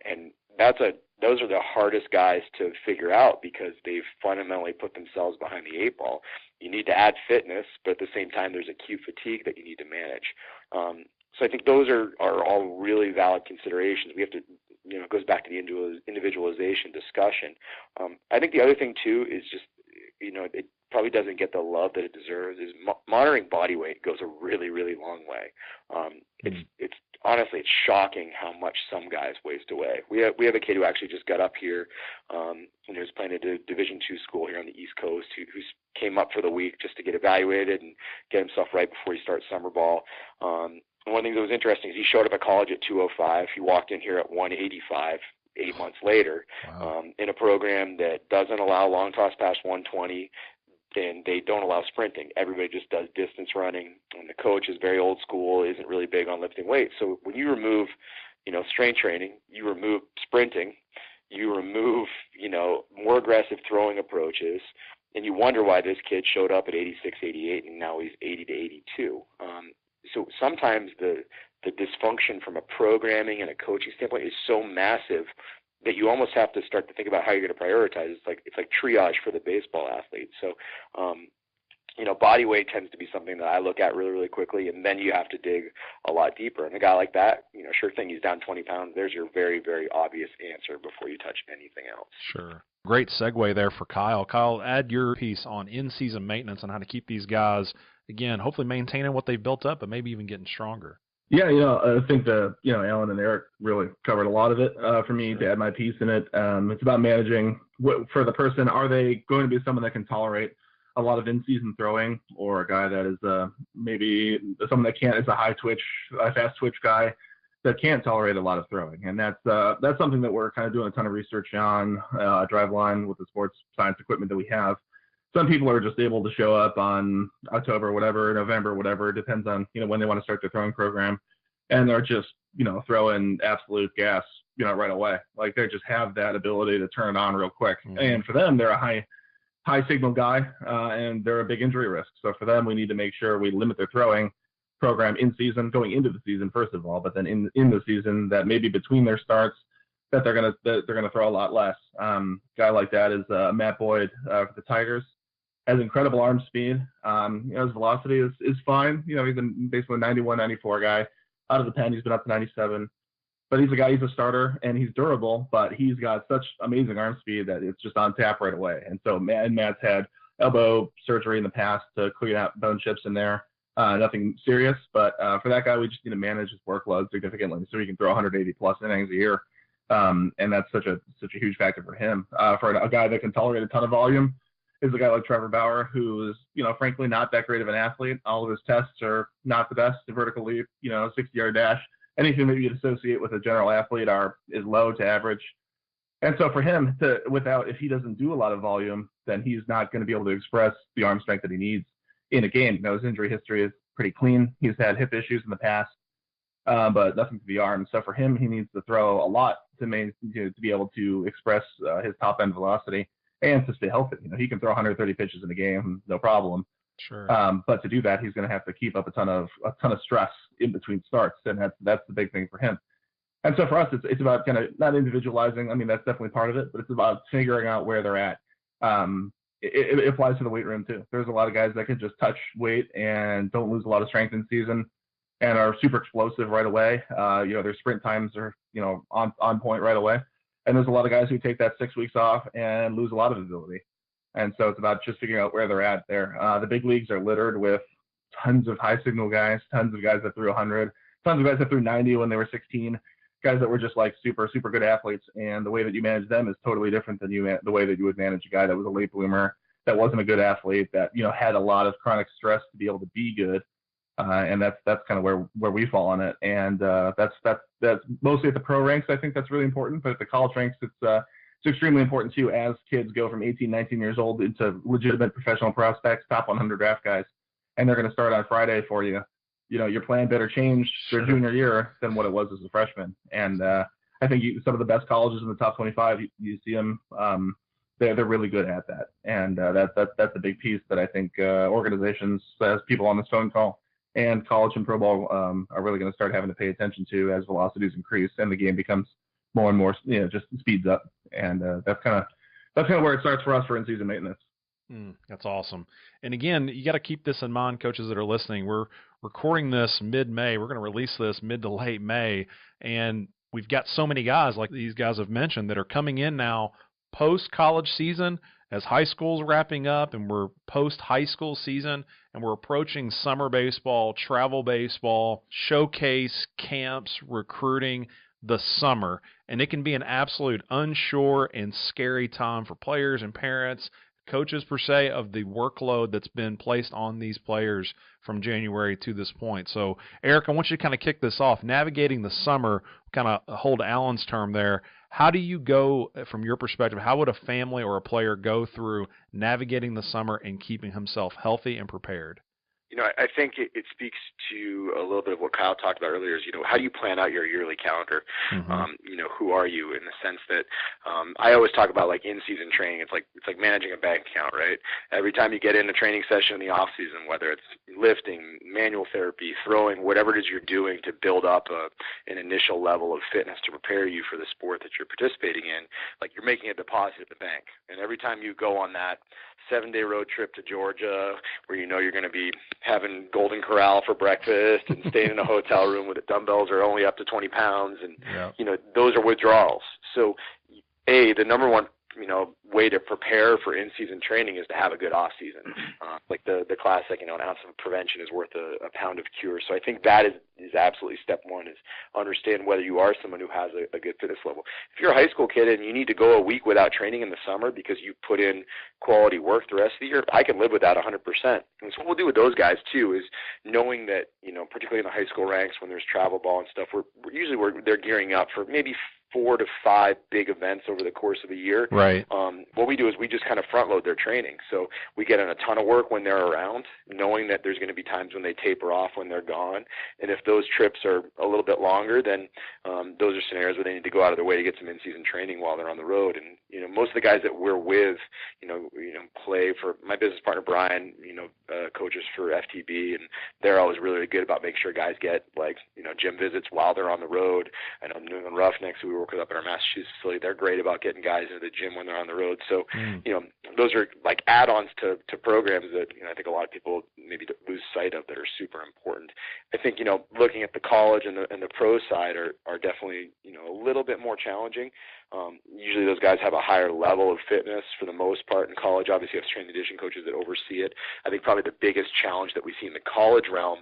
And those are the hardest guys to figure out because they've fundamentally put themselves behind the eight ball. You need to add fitness, but at the same time there's acute fatigue that you need to manage. So I think those are all really valid considerations. We have to, it goes back to the individualization discussion. I think the other thing too is just, it probably doesn't get the love that it deserves. Is monitoring body weight goes a really, really long way. It's honestly, it's shocking how much some guys waste away. We have a kid who actually just got up here, and he was playing at a Division II school here on the East Coast, who came up for the week just to get evaluated and get himself right before he starts summer ball. And one thing that was interesting is he showed up at college at 205. He walked in here at 185 8 months later. Wow. In a program that doesn't allow long toss past 120, and they don't allow sprinting. Everybody just does distance running, and the coach is very old school, isn't really big on lifting weights. So when you remove, strength training, you remove sprinting, you remove, more aggressive throwing approaches, and you wonder why this kid showed up at 86, 88, and now he's 80 to 82. So sometimes the dysfunction from a programming and a coaching standpoint is so massive that you almost have to start to think about how you're going to prioritize. It's like triage for the baseball athlete. So, body weight tends to be something that I look at really, really quickly, and then you have to dig a lot deeper. And a guy like that, sure thing, he's down 20 pounds. There's your very, very obvious answer before you touch anything else. Sure. Great segue there for Kyle. Kyle, add your piece on in-season maintenance and how to keep these guys, again, hopefully maintaining what they've built up, but maybe even getting stronger. Yeah, I think Alan and Eric really covered a lot of it for me to add my piece in it. It's about managing for the person. Are they going to be someone that can tolerate a lot of in-season throwing, or a guy that is maybe someone that can't, is a fast twitch guy that can't tolerate a lot of throwing? And that's something that we're kind of doing a ton of research on Driveline with the sports science equipment that we have. Some people are just able to show up on October, whatever, November, whatever. It depends on, when they want to start their throwing program. And they're just, throwing absolute gas, right away. Like they just have that ability to turn it on real quick. Mm-hmm. And for them, they're a high signal guy, and they're a big injury risk. So for them, we need to make sure we limit their throwing program in season, going into the season, first of all, but then in the season, that maybe between their starts, that they're gonna throw a lot less. Guy like that is Matt Boyd for the Tigers. Has incredible arm speed. His velocity is fine. He's been basically a 91, 94 guy. Out of the pen, he's been up to 97. But he's a starter, and he's durable, but he's got such amazing arm speed that it's just on tap right away. And so Matt's had elbow surgery in the past to clean out bone chips in there. Nothing serious, but for that guy, we just need to manage his workload significantly so he can throw 180-plus innings a year. And that's such a huge factor for him. For a guy that can tolerate a ton of volume, is a guy like Trevor Bauer, who is, frankly, not that great of an athlete. All of his tests are not the best. The vertical leap, 60-yard dash, anything that you'd associate with a general athlete is low to average. And so for him, if he doesn't do a lot of volume, then he's not going to be able to express the arm strength that he needs in a game. His injury history is pretty clean. He's had hip issues in the past, but nothing to the arm. So for him, he needs to throw a lot to be able to express his top-end velocity. And to stay healthy, he can throw 130 pitches in a game, no problem. Sure. But to do that, he's going to have to keep up a ton of stress in between starts, and that's the big thing for him. And so for us, it's about kind of not individualizing. I mean, that's definitely part of it, but it's about figuring out where they're at. It applies to the weight room too. There's a lot of guys that can just touch weight and don't lose a lot of strength in season. and are super explosive right away. Their sprint times are, on point right away. And there's a lot of guys who take that 6 weeks off and lose a lot of ability. And so it's about just figuring out where they're at there. The big leagues are littered with tons of high signal guys, tons of guys that threw 100, tons of guys that threw 90 when they were 16, guys that were just like super, super good athletes. And the way that you manage them is totally different than the way that you would manage a guy that was a late bloomer, that wasn't a good athlete, that, had a lot of chronic stress to be able to be good. And that's kind of where we fall on it. And that's mostly at the pro ranks. I think that's really important, but at the college ranks, it's extremely important too, as kids go from 18, 19 years old into legitimate professional prospects, top 100 draft guys, and they're going to start on Friday for you. Your plan better change their junior year than what it was as a freshman. And I think some of the best colleges in the top 25, you see them, they're really good at that. And that's a big piece that I think organizations, as people on this phone call, and college and pro ball are really going to start having to pay attention to as velocities increase and the game becomes more and more, just speeds up. And that's kind of where it starts for us for in-season maintenance. That's awesome. And again, you got to keep this in mind, coaches that are listening. We're recording this mid-May. We're going to release this mid to late May. And we've got so many guys, like these guys have mentioned, that are coming in now post-college season as high school's wrapping up, and we're post-high school season, and we're approaching summer baseball, travel baseball, showcase, camps, recruiting, the summer. And it can be an absolute unsure and scary time for players and parents, coaches per se, of the workload that's been placed on these players from January to this point. So, Eric, I want you to kind of kick this off. Navigating the summer, kind of hold Alan's term there. How do you go, from your perspective, how would a family or a player go through navigating the summer and keeping himself healthy and prepared? I think it speaks to a little bit of what Kyle talked about earlier is, how do you plan out your yearly calendar? Mm-hmm. Who are you, in the sense that I always talk about like in-season training. It's like managing a bank account, right? Every time you get in a training session in the off season, whether it's lifting, manual therapy, throwing, whatever it is you're doing to build up an initial level of fitness to prepare you for the sport that you're participating in, like you're making a deposit at the bank. And every time you go on that 7-day road trip to Georgia, where you're going to be having Golden Corral for breakfast and staying in a hotel room where the dumbbells are only up to 20 pounds, and those are withdrawals. So, the number one way to prepare for in-season training is to have a good off-season. Like the classic, an ounce of prevention is worth a pound of cure. So I think that is absolutely step one, is understand whether you are someone who has a good fitness level. If you're a high school kid and you need to go a week without training in the summer because you put in quality work the rest of the year, I can live with that 100%. And so what we'll do with those guys too is knowing that, particularly in the high school ranks when there's travel ball and stuff, they're gearing up for maybe 4 to 5 big events over the course of a year. Right. What we do is we just kind of front load their training. So we get in a ton of work when they're around, knowing that there's going to be times when they taper off when they're gone. And if those trips are a little bit longer, then those are scenarios where they need to go out of their way to get some in-season training while they're on the road. And, most of the guys that we're with, play for my business partner, Brian, coaches for FTB, and they're always really, really good about making sure guys get gym visits while they're on the road. I know New England Roughnecks, who we work with up in our Massachusetts facility, they're great about getting guys into the gym when they're on the road. So, those are like add-ons to programs that, I think a lot of people maybe lose sight of that are super important. I think, looking at the college and the pro side are definitely, a little bit more challenging. Usually those guys have a higher level of fitness for the most part in college. Obviously, you have strength and conditioning coaches that oversee it. I think probably the biggest challenge that we see in the college realm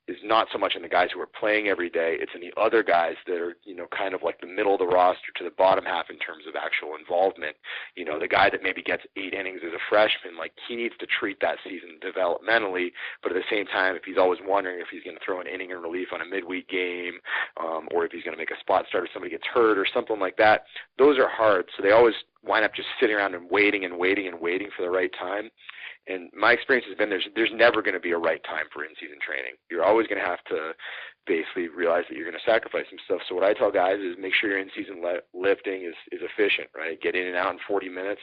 is not so much in the guys who are playing every day. It's in the other guys that are, kind of like the middle of the roster to the bottom half in terms of actual involvement. The guy that maybe gets 8 innings as a freshman, like he needs to treat that season developmentally, but at the same time, if he's always wondering if he's going to throw an inning in relief on a midweek game, or if he's going to make a spot start if somebody gets hurt or something like that, those are hard. So they always wind up just sitting around and waiting for the right time. And my experience has been there's never going to be a right time for in-season training. You're always going to have to basically realize that you're going to sacrifice some stuff. So what I tell guys is make sure your in-season lifting is efficient, right? Get in and out in 40 minutes,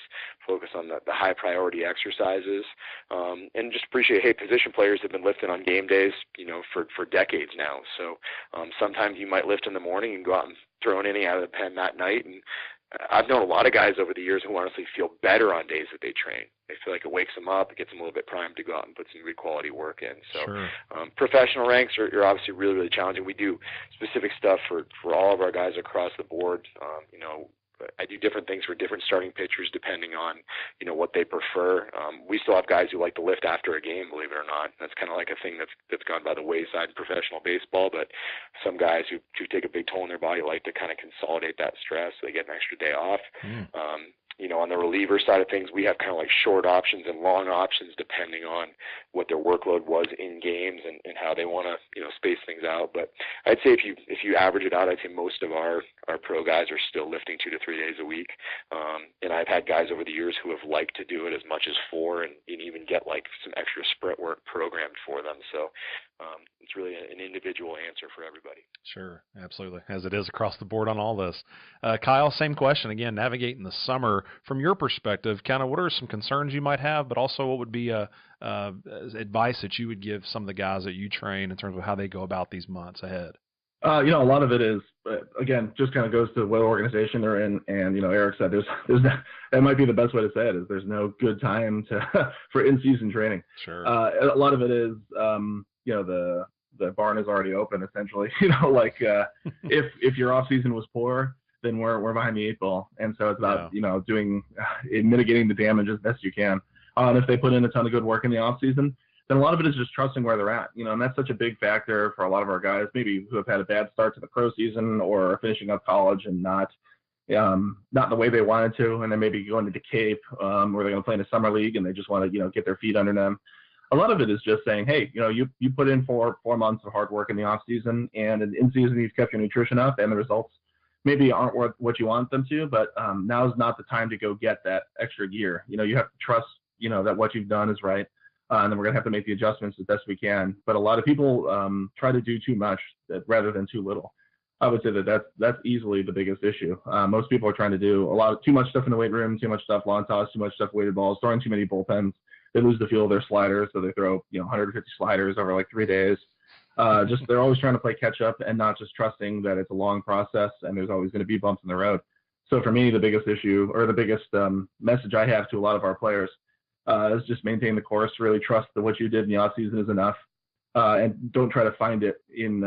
focus on the high priority exercises, and just appreciate, hey, position players have been lifting on game days, for decades now. So sometimes you might lift in the morning and go out and throw an inning out of the pen that night. And I've known a lot of guys over the years who honestly feel better on days that they train. I feel like it wakes them up. It gets them a little bit primed to go out and put some good quality work in. So Sure. Professional ranks are obviously really, really challenging. We do specific stuff for all of our guys across the board. I do different things for different starting pitchers depending on, what they prefer. We still have guys who like to lift after a game, believe it or not. That's kind of like a thing that's gone by the wayside in professional baseball, but some guys who take a big toll on their body like to kind of consolidate that stress so they get an extra day off. On the reliever side of things, we have kind of like short options and long options depending on what their workload was in games and how they want to, space things out. But I'd say if you average it out, I'd say most of our pro guys are still lifting 2 to 3 days a week. And I've had guys over the years who have liked to do it as much as 4 and even get like some extra sprint work programmed for them. So it's really an individual answer for everybody. Sure, absolutely, as it is across the board on all this. Kyle, same question again, navigating the summer. From your perspective, kind of what are some concerns you might have, but also what would be advice that you would give some of the guys that you train in terms of how they go about these months ahead? A lot of it is, again, just kind of goes to what organization they're in. And, Eric said there's that might be the best way to say it is there's no good time for in-season training. Sure. A lot of it is, the barn is already open essentially. If your off season was poor, then we're behind the 8 ball. And so it's about, doing, mitigating the damage as best you can. If they put in a ton of good work in the off season, then a lot of it is just trusting where they're at, and that's such a big factor for a lot of our guys, maybe who have had a bad start to the pro season or finishing up college and not the way they wanted to, and then maybe going to the Cape, where they're going to play in a summer league and they just want to, get their feet under them. A lot of it is just saying, hey, you put in 4 months of hard work in the off season, and in season you've kept your nutrition up, and the results maybe aren't worth what you want them to, but now is not the time to go get that extra gear. You have to trust, that what you've done is right. And then we're going to have to make the adjustments as best we can. But a lot of people try to do too much rather than too little. I would say that's easily the biggest issue. Most people are trying to do too much stuff in the weight room, too much stuff lawn toss, too much stuff weighted balls, throwing too many bullpens. They lose the feel of their sliders, so they throw 150 sliders over like 3 days. They're always trying to play catch up and not just trusting that it's a long process and there's always going to be bumps in the road. So for me, the biggest issue or the biggest message I have to a lot of our players is just maintain the course, really trust that what you did in the off season is enough. And don't try to find it in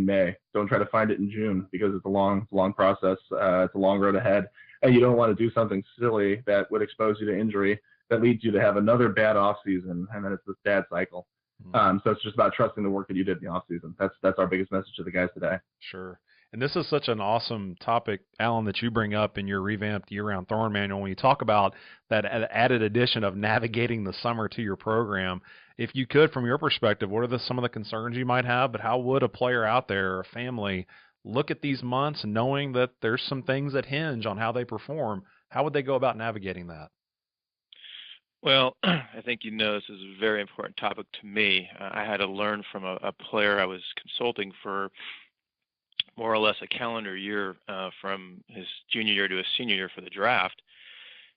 May. Don't try to find it in June because it's a long process. It's a long road ahead. And you don't want to do something silly that would expose you to injury that leads you to have another bad off season. And then it's this bad cycle. So it's just about trusting the work that you did in the off season. That's our biggest message to the guys today. Sure. And this is such an awesome topic, Alan, that you bring up in your revamped year-round throwing manual when you talk about that added addition of navigating the summer to your program. If you could, from your perspective, what are some of the concerns you might have, but how would a player out there or a family look at these months knowing that there's some things that hinge on how they perform? How would they go about navigating that? Well, I think this is a very important topic to me. I had to learn from a player I was consulting for more or less a calendar year from his junior year to his senior year for the draft.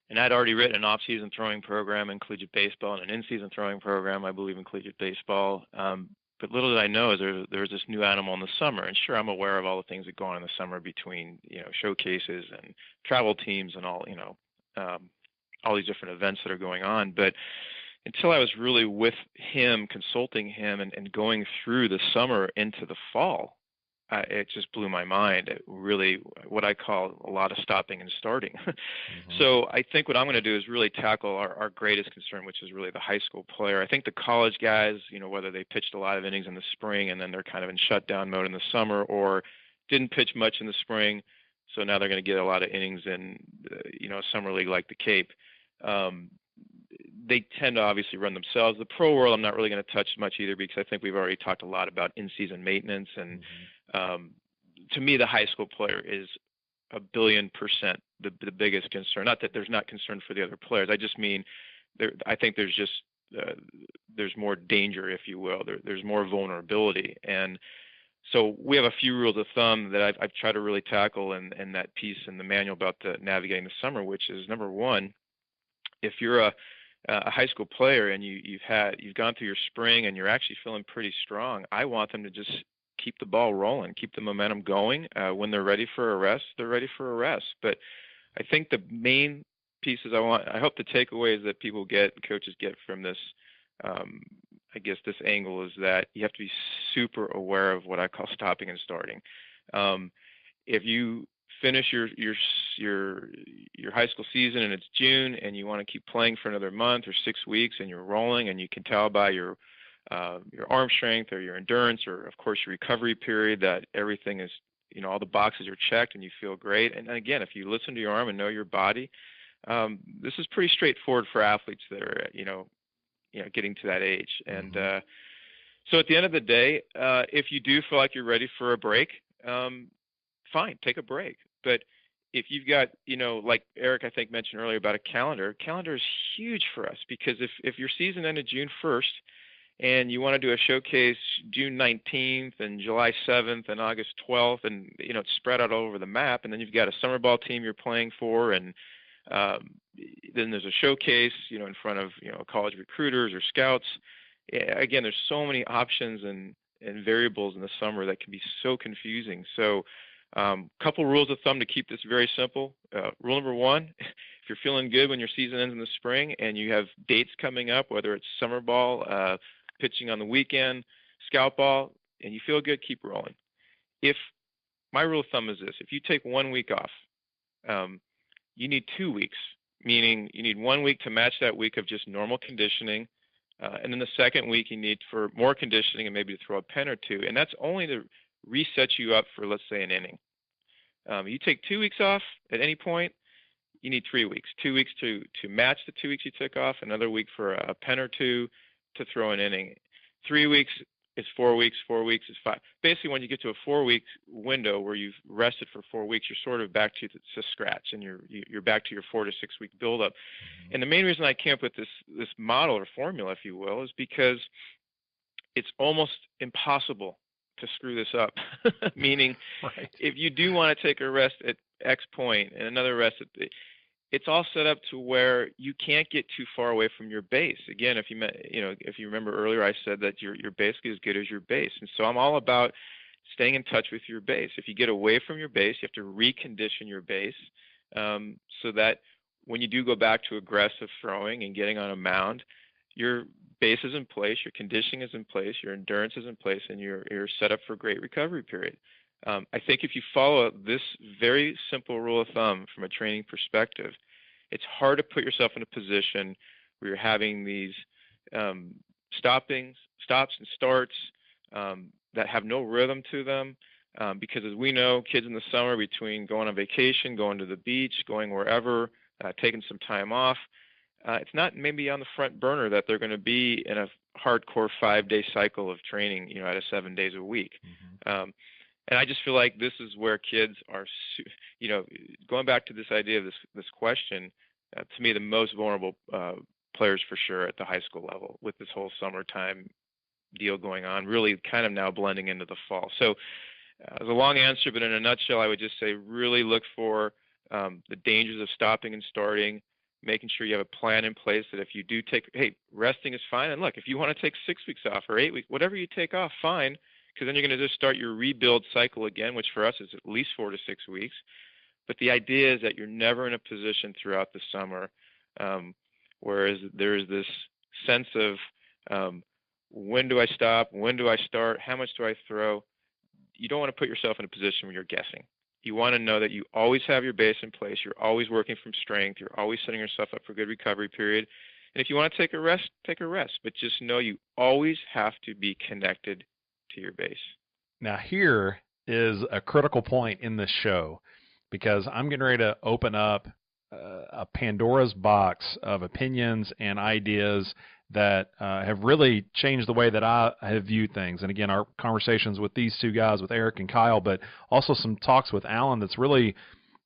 And I'd already written an off-season throwing program in collegiate baseball and an in-season throwing program, I believe, in collegiate baseball. But little did I know is there's this new animal in the summer. And sure, I'm aware of all the things that go on in the summer between, showcases and travel teams and all these different events that are going on. But until I was really with him, consulting him and going through the summer into the fall, it just blew my mind. It really, what I call a lot of stopping and starting. Mm-hmm. So I think what I'm going to do is really tackle our greatest concern, which is really the high school player. I think the college guys, whether they pitched a lot of innings in the spring and then they're kind of in shutdown mode in the summer, or didn't pitch much in the spring, so now they're going to get a lot of innings in, a summer league like the Cape. They tend to obviously run themselves. The pro world, I'm not really going to touch much either because I think we've already talked a lot about in-season maintenance. And to me, the high school player is 1,000,000,000% the biggest concern. Not that there's not concern for the other players. I just mean I think there's just there's more danger, if you will. There's more vulnerability. And so we have a few rules of thumb that I've tried to really tackle in that piece in the manual about the navigating the summer, which is number one, if you're a high school player and you've gone through your spring and you're actually feeling pretty strong, I want them to just keep the ball rolling, keep the momentum going. When they're ready for a rest, they're ready for a rest. But I think the main pieces I hope the takeaways that coaches get from this, I guess this angle, is that you have to be super aware of what I call stopping and starting. If you finish your high school season and it's June and you want to keep playing for another month or 6 weeks and you're rolling, and you can tell by your arm strength or your endurance or of course your recovery period that everything is, all the boxes are checked and you feel great. And again, if you listen to your arm and know your body, this is pretty straightforward for athletes that are, getting to that age. And so at the end of the day, if you do feel like you're ready for a break, fine, take a break. But if you've got, like Eric, I think, mentioned earlier about a calendar is huge for us, because if your season ended June 1st and you want to do a showcase June 19th and July 7th and August 12th, and, it's spread out all over the map, and then you've got a summer ball team you're playing for, and then there's a showcase, in front of, college recruiters or scouts. Again, there's so many options and variables in the summer that can be so confusing. So couple rules of thumb to keep this very simple. Rule number one, if you're feeling good when your season ends in the spring and you have dates coming up, whether it's summer ball, pitching on the weekend, scout ball, and you feel good, keep rolling. My rule of thumb is this: if you take 1 week off, you need 2 weeks, meaning you need 1 week to match that week of just normal conditioning, and then the second week you need for more conditioning and maybe to throw a pen or two, and that's only to reset you up for, let's say, an inning. You take 2 weeks off at any point, you need 3 weeks. 2 weeks to match the 2 weeks you took off, another week for a pen or two to throw an inning. 3 weeks is 4 weeks, 4 weeks is 5. Basically, when you get to a 4-week window where you've rested for 4 weeks, you're sort of back to scratch, and you're back to your 4 to 6 week buildup. And the main reason I came up with this model or formula, if you will, is because it's almost impossible to screw this up. Meaning, right, if you do want to take a rest at X point and another rest at it's all set up to where you can't get too far away from your base. Again, if you remember earlier, I said that you're basically as good as your base. And so I'm all about staying in touch with your base. If you get away from your base, you have to recondition your base, so that when you do go back to aggressive throwing and getting on a mound, your base is in place, your conditioning is in place, your endurance is in place, and you're set up for a great recovery period. I think if you follow this very simple rule of thumb from a training perspective, it's hard to put yourself in a position where you're having these stops and starts that have no rhythm to them, because as we know, kids in the summer, between going on vacation, going to the beach, going wherever, taking some time off, it's not maybe on the front burner that they're going to be in a hardcore 5-day cycle of training, out of 7 days a week. And I just feel like this is where kids are, going back to this idea of this question, to me, the most vulnerable players for sure at the high school level, with this whole summertime deal going on, really kind of now blending into the fall. So it was a long answer, but in a nutshell, I would just say really look for the dangers of stopping and starting, making sure you have a plan in place that if you do resting is fine. And look, if you want to take 6 weeks off or 8 weeks, whatever you take off, fine, because then you're going to just start your rebuild cycle again, which for us is at least 4 to 6 weeks. But the idea is that you're never in a position throughout the summer, whereas there's this sense of when do I stop, when do I start, how much do I throw? You don't want to put yourself in a position where you're guessing. You want to know that you always have your base in place, you're always working from strength, you're always setting yourself up for a good recovery period. And if you want to take a rest, take a rest. But just know you always have to be connected to your base. Now here is a critical point in this show, because I'm getting ready to open up a Pandora's box of opinions and ideas that have really changed the way that I have viewed things. And again, our conversations with these two guys, with Eric and Kyle, but also some talks with Alan, that's really,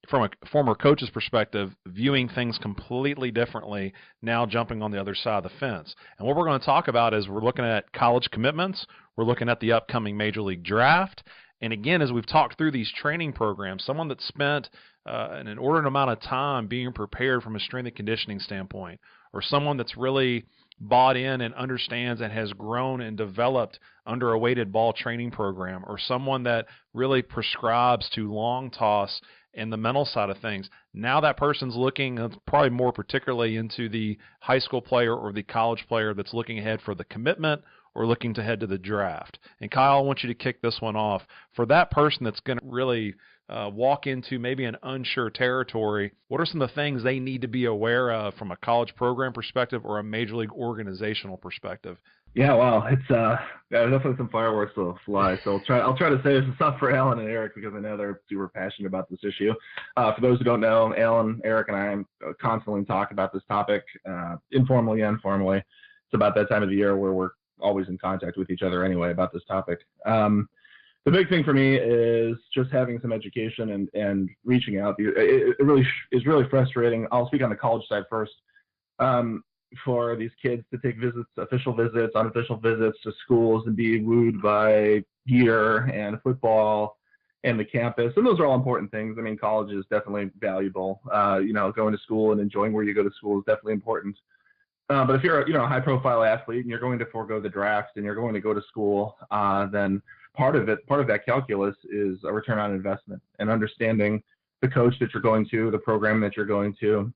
from a former coach's perspective, viewing things completely differently, now jumping on the other side of the fence. And what we're going to talk about is we're looking at college commitments, we're looking at the upcoming Major League Draft, and again, as we've talked through these training programs, someone that spent an inordinate amount of time being prepared from a strength and conditioning standpoint, or someone that's really bought in and understands and has grown and developed under a weighted ball training program, or someone that really prescribes to long toss and the mental side of things. Now that person's looking probably more particularly into the high school player or the college player that's looking ahead for the commitment or looking to head to the draft. And Kyle, I want you to kick this one off. For that person that's going to really walk into maybe an unsure territory, what are some of the things they need to be aware of from a college program perspective or a major league organizational perspective? Yeah, well, it's definitely some fireworks will fly. So I'll try to say this stuff for Alan and Eric because I know they're super passionate about this issue. For those who don't know, Alan, Eric, and I constantly talk about this topic, informally and formally. It's about that time of the year where we're always in contact with each other anyway about this topic. The big thing for me is just having some education and reaching out. It really is really frustrating. I'll speak on the college side first. For these kids to take visits, official visits, unofficial visits to schools and be wooed by gear and football and the campus. And those are all important things. I mean, college is definitely valuable. Going to school and enjoying where you go to school is definitely important. But if you're a high profile athlete and you're going to forego the draft and you're going to go to school, then part of that calculus is a return on investment and understanding the coach that you're going to, the program that you're going to.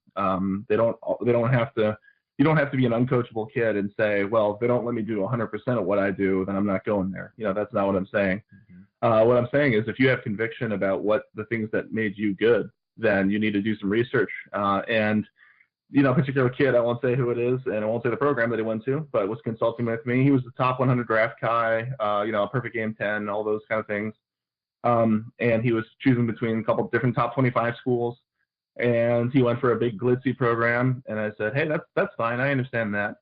You don't have to be an uncoachable kid and say, well, if they don't let me do 100% of what I do, then I'm not going there. That's not what I'm saying. Mm-hmm. What I'm saying is if you have conviction about what the things that made you good, then you need to do some research. A particular kid, I won't say who it is, and I won't say the program that he went to, but was consulting with me. He was the top 100 draft guy, perfect game 10, all those kind of things. And he was choosing between a couple different top 25 schools. And he went for a big glitzy program, and I said, hey, that's fine. I understand that.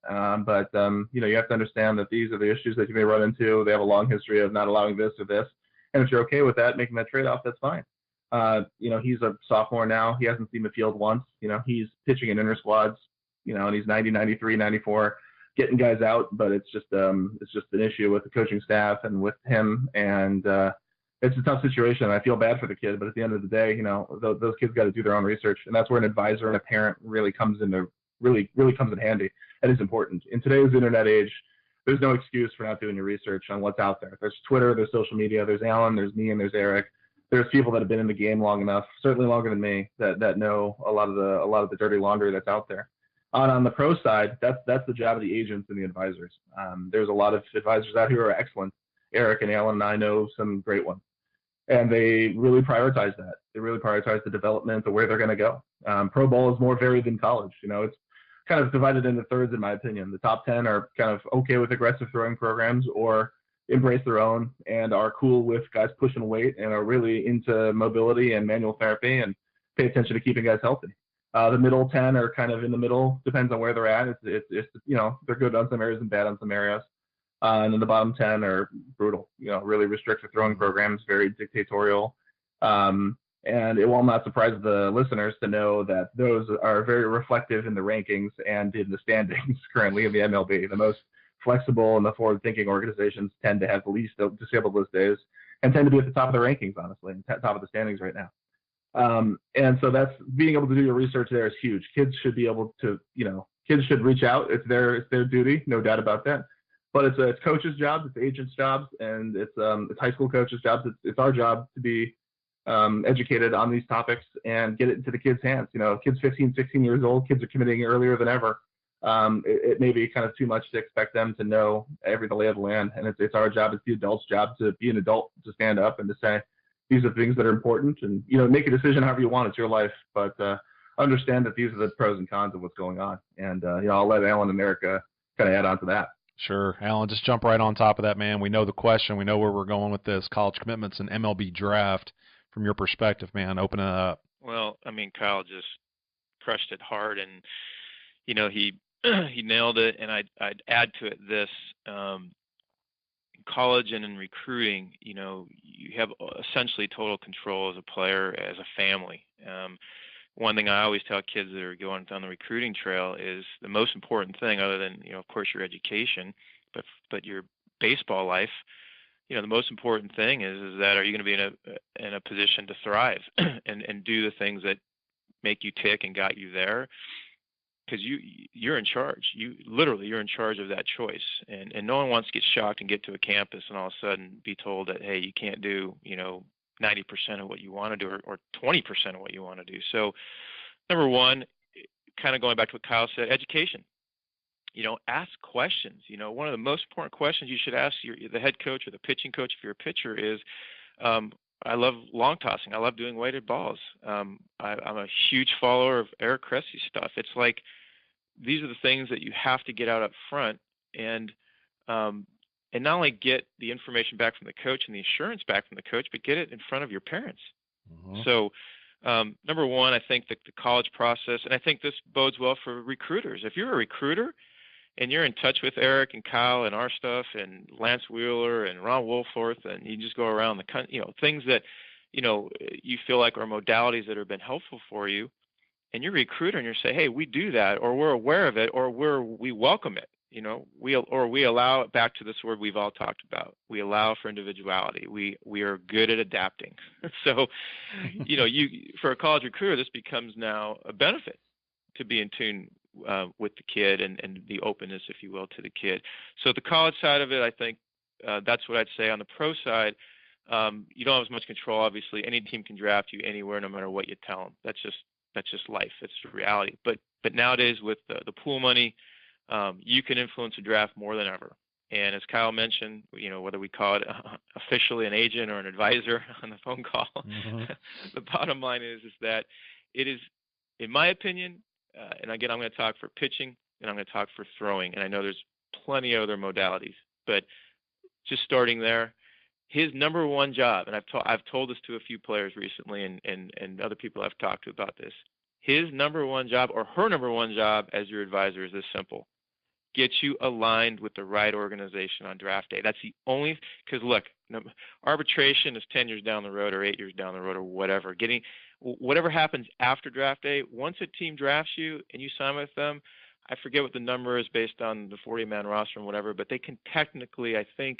But you have to understand that these are the issues that you may run into. They have a long history of not allowing this or this. And if you're okay with that, making that trade-off, that's fine. He's a sophomore now. He hasn't seen the field once. He's pitching in inter squads, and he's 90, 93, 94, getting guys out. But it's just an issue with the coaching staff and with him. And it's a tough situation. I feel bad for the kid, but at the end of the day, those kids got to do their own research, and that's where an advisor and a parent really comes in handy. That is important in today's internet age. There's no excuse for not doing your research on what's out there. There's Twitter, there's social media, there's Alan, there's me, and there's Eric. There's people that have been in the game long enough, certainly longer than me, that know a lot of the dirty laundry that's out there. On the pro side, that's the job of the agents and the advisors. There's a lot of advisors out here who are excellent. Eric and Alan and I know some great ones. And they really prioritize that. They really prioritize the development of where they're going to go. Pro ball is more varied than college. It's kind of divided into thirds, in my opinion. The top 10 are kind of okay with aggressive throwing programs or embrace their own and are cool with guys pushing weight and are really into mobility and manual therapy and pay attention to keeping guys healthy. The middle 10 are kind of in the middle, depends on where they're at. It's they're good on some areas and bad on some areas. And then the bottom 10 are brutal, really restrictive throwing programs, very dictatorial. And it will not surprise the listeners to know that those are very reflective in the rankings and in the standings currently in the MLB. The most flexible and the forward-thinking organizations tend to have the least disabled list days and tend to be at the top of the rankings, honestly, and top of the standings right now. And so that's being able to do your research there is huge. Kids should be able to, kids should reach out. It's their duty, no doubt about that. But it's coaches' jobs, it's agents' jobs, and it's high school coaches' jobs. It's our job to be educated on these topics and get it into the kids' hands. Kids 15, 16 years old, kids are committing earlier than ever. It may be kind of too much to expect them to know the lay of the land, and it's our job, it's the adult's job to be an adult, to stand up and to say these are things that are important, and make a decision however you want. It's your life, but understand that these are the pros and cons of what's going on. And I'll let Alan and Erica kind of add on to that. Sure. Alan, just jump right on top of that, man. We know the question. We know where we're going with this. College commitments and MLB draft. From your perspective, man, open it up. Well, I mean, Kyle just crushed it hard, and, he nailed it. And I'd add to it this. In college and in recruiting, you have essentially total control as a player, as a family. One thing I always tell kids that are going down the recruiting trail is the most important thing, other than, of course, your education, but your baseball life, the most important thing is that are you going to be in a position to thrive and do the things that make you tick and got you there? Because you're in charge. You're in charge of that choice. And no one wants to get shocked and get to a campus and all of a sudden be told that, hey, you can't do, 90% of what you want to do, or 20% of what you want to do. So, number one, kind of going back to what Kyle said, education. Ask questions. One of the most important questions you should ask the head coach or the pitching coach if you're a pitcher is, I love long tossing. I love doing weighted balls. I'm a huge follower of Eric Cressy's stuff. It's like these are the things that you have to get out up front, and not only get the information back from the coach and the assurance back from the coach, but get it in front of your parents. Mm-hmm. So, number one, I think that the college process, and I think this bodes well for recruiters. If you're a recruiter and you're in touch with Eric and Kyle and our stuff and Lance Wheeler and Ron Wolforth, and you just go around the country, things that, you feel like are modalities that have been helpful for you, and you're a recruiter and you say, hey, we do that, or we're aware of it, or we welcome it, we allow it, back to this word we've all talked about. We allow for individuality. We are good at adapting. So, for a college recruiter, this becomes now a benefit to be in tune with the kid and the openness, if you will, to the kid. So the college side of it, I think that's what I'd say. On the pro side, you don't have as much control. Obviously, any team can draft you anywhere, no matter what you tell them. That's just life. It's the reality. But nowadays, with the pool money, you can influence a draft more than ever. And as Kyle mentioned, whether we call it officially an agent or an advisor on the phone call, mm-hmm. The bottom line is that it is, in my opinion, and again, I'm going to talk for pitching and I'm going to talk for throwing. And I know there's plenty of other modalities, but just starting there, his number one job, and I've told this to a few players recently and other people I've talked to about this, his number one job or her number one job as your advisor is this simple: get you aligned with the right organization on draft day. That's the only, because look, arbitration is 10 years down the road or 8 years down the road or whatever. Whatever happens after draft day, once a team drafts you and you sign with them, I forget what the number is based on the 40-man roster and whatever, but they can technically, I think,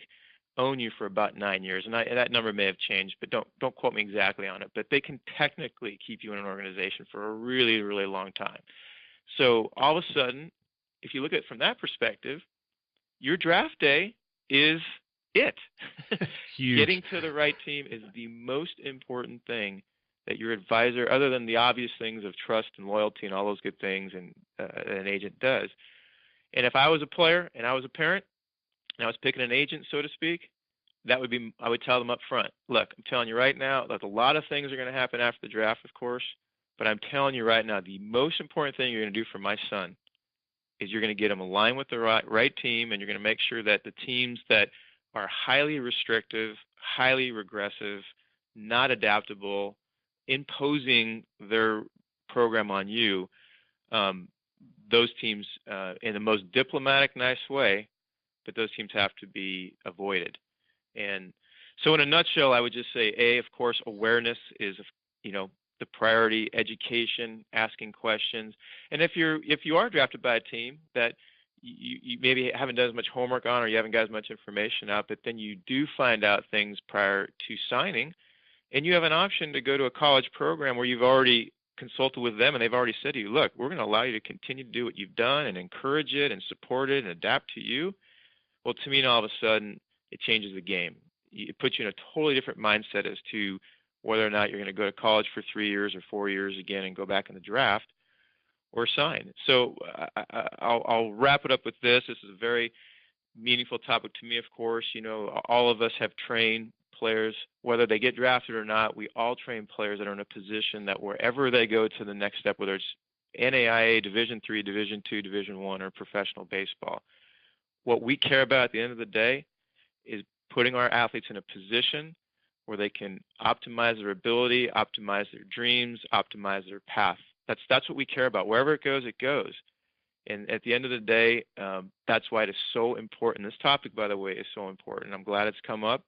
own you for about 9 years. And that number may have changed, but don't quote me exactly on it. But they can technically keep you in an organization for a really, really long time. So all of a sudden, if you look at it from that perspective, your draft day is it. Huge. Getting to the right team is the most important thing that your advisor, other than the obvious things of trust and loyalty and all those good things and an agent does. And if I was a player and I was a parent and I was picking an agent, so to speak, I would tell them up front, look, I'm telling you right now, like, a lot of things are going to happen after the draft, of course, but I'm telling you right now, the most important thing you're going to do for my son is you're going to get him aligned with the right team, and you're going to make sure that the teams that are highly restrictive, highly regressive, not adaptable, imposing their program on you, those teams, in the most diplomatic, nice way, but those teams have to be avoided. And so in a nutshell, I would just say, of course, awareness is, the priority, education, asking questions. And if you are drafted by a team that you maybe haven't done as much homework on, or you haven't got as much information out, but then you do find out things prior to signing, and you have an option to go to a college program where you've already consulted with them and they've already said to you, look, we're going to allow you to continue to do what you've done and encourage it and support it and adapt to you. Well, to me, all of a sudden, it changes the game. It puts you in a totally different mindset as to whether or not you're going to go to college for 3 years or 4 years again and go back in the draft or sign. So I'll wrap it up with this. This is a very meaningful topic to me, of course. All of us have trained players, whether they get drafted or not. We all train players that are in a position that wherever they go to the next step, whether it's NAIA, Division III, Division II, Division I, or professional baseball, what we care about at the end of the day is putting our athletes in a position where they can optimize their ability, optimize their dreams, optimize their path. That's what we care about. Wherever it goes, it goes. And at the end of the day, that's why it is so important. This topic, by the way, is so important. I'm glad it's come up,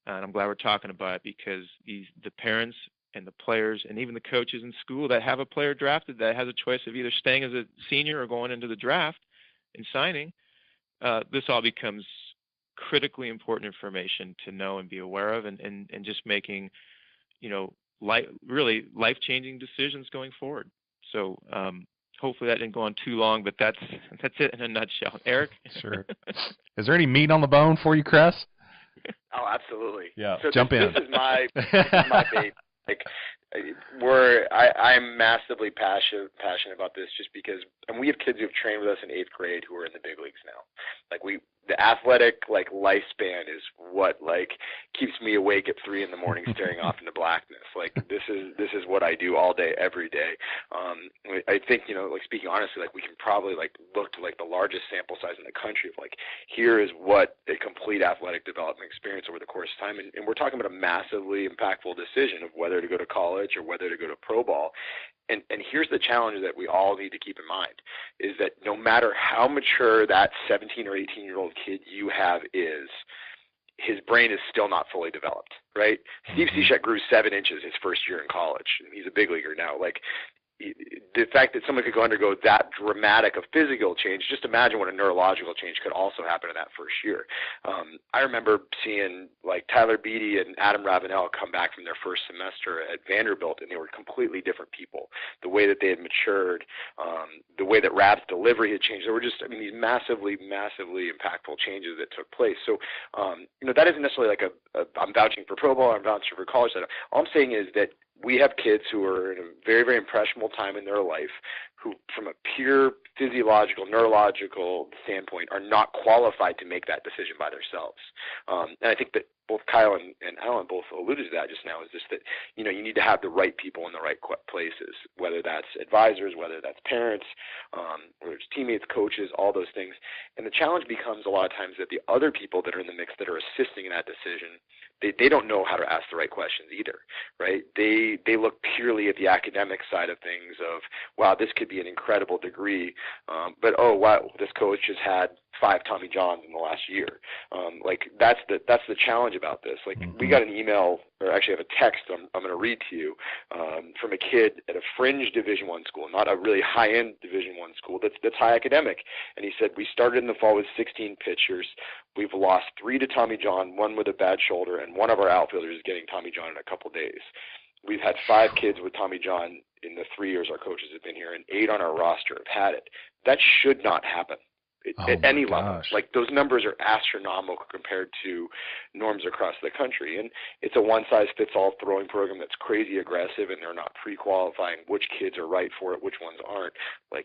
and I'm glad we're talking about it, because the parents and the players and even the coaches in school that have a player drafted that has a choice of either staying as a senior or going into the draft and signing, this all becomes critically important information to know and be aware of, and just making, really life-changing decisions going forward. So hopefully that didn't go on too long, but that's it in a nutshell. Eric? Sure. Is there any meat on the bone for you, Chris? Oh, absolutely. Yeah, so jump in. This is my baby. Like, I'm massively passionate about this, just because, and we have kids who've trained with us in 8th grade who are in the big leagues now. Like, the athletic lifespan is what keeps me awake at 3 a.m. staring off into blackness. Like, this is what I do all day, every day. I think, speaking honestly, we can probably look to the largest sample size in the country of here is what a complete athletic development experience over the course of time, and we're talking about a massively impactful decision of whether to go to college or whether to go to pro ball. And here's the challenge that we all need to keep in mind, is that no matter how mature that 17 or 18-year-old kid you have is, his brain is still not fully developed, right? Steve Cishek grew 7 inches his first year in college, and he's a big leaguer now. The fact that someone could undergo that dramatic of physical change, just imagine what a neurological change could also happen in that first year. I remember seeing Tyler Beatty and Adam Ravenel come back from their first semester at Vanderbilt, and they were completely different people. The way that they had matured, the way that Rab's delivery had changed, there were just these massively, massively impactful changes that took place. So, that isn't necessarily I'm vouching for pro ball, I'm vouching for college. All I'm saying is that we have kids who are in a very, very impressionable time in their life who, from a pure physiological, neurological standpoint, are not qualified to make that decision by themselves. And I think that both Kyle and Alan both alluded to that just now, is just that, you need to have the right people in the right places, whether that's advisors, whether that's parents, whether it's teammates, coaches, all those things. And the challenge becomes a lot of times that the other people that are in the mix that are assisting in that decision, they don't know how to ask the right questions either, right? They look purely at the academic side of things of, wow, this could be an incredible degree, but oh, wow, this coach has had 5 Tommy Johns in the last year. That's the challenge about this. We got an email, or actually I have a text I'm going to read to you, from a kid at a fringe Division I school, not a really high-end Division I school that's high academic. And he said, we started in the fall with 16 pitchers. We've lost 3 to Tommy John, 1 with a bad shoulder, and 1 of our outfielders is getting Tommy John in a couple days. We've had 5 kids with Tommy John in the 3 years our coaches have been here, and 8 on our roster have had it. That should not happen at any level. Those numbers are astronomical compared to norms across the country. And it's a one-size-fits-all throwing program that's crazy aggressive, and they're not pre-qualifying which kids are right for it, which ones aren't.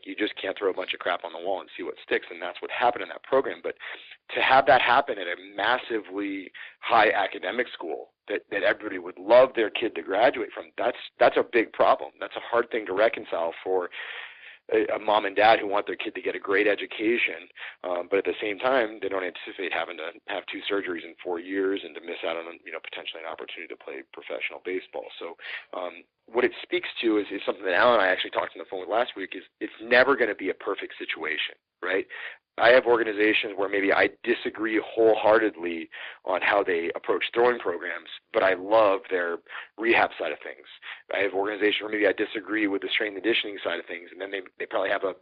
You just can't throw a bunch of crap on the wall and see what sticks, and that's what happened in that program. But to have that happen at a massively high academic school that everybody would love their kid to graduate from, that's a big problem. That's a hard thing to reconcile for a mom and dad who want their kid to get a great education, but at the same time, they don't anticipate having to have 2 surgeries in 4 years and to miss out on, potentially an opportunity to play professional baseball. So what it speaks to is something that Alan and I actually talked on the phone with last week, is it's never going to be a perfect situation, right? I have organizations where maybe I disagree wholeheartedly on how they approach throwing programs, but I love their rehab side of things. I have organizations where maybe I disagree with the strength and conditioning side of things, and then they probably have an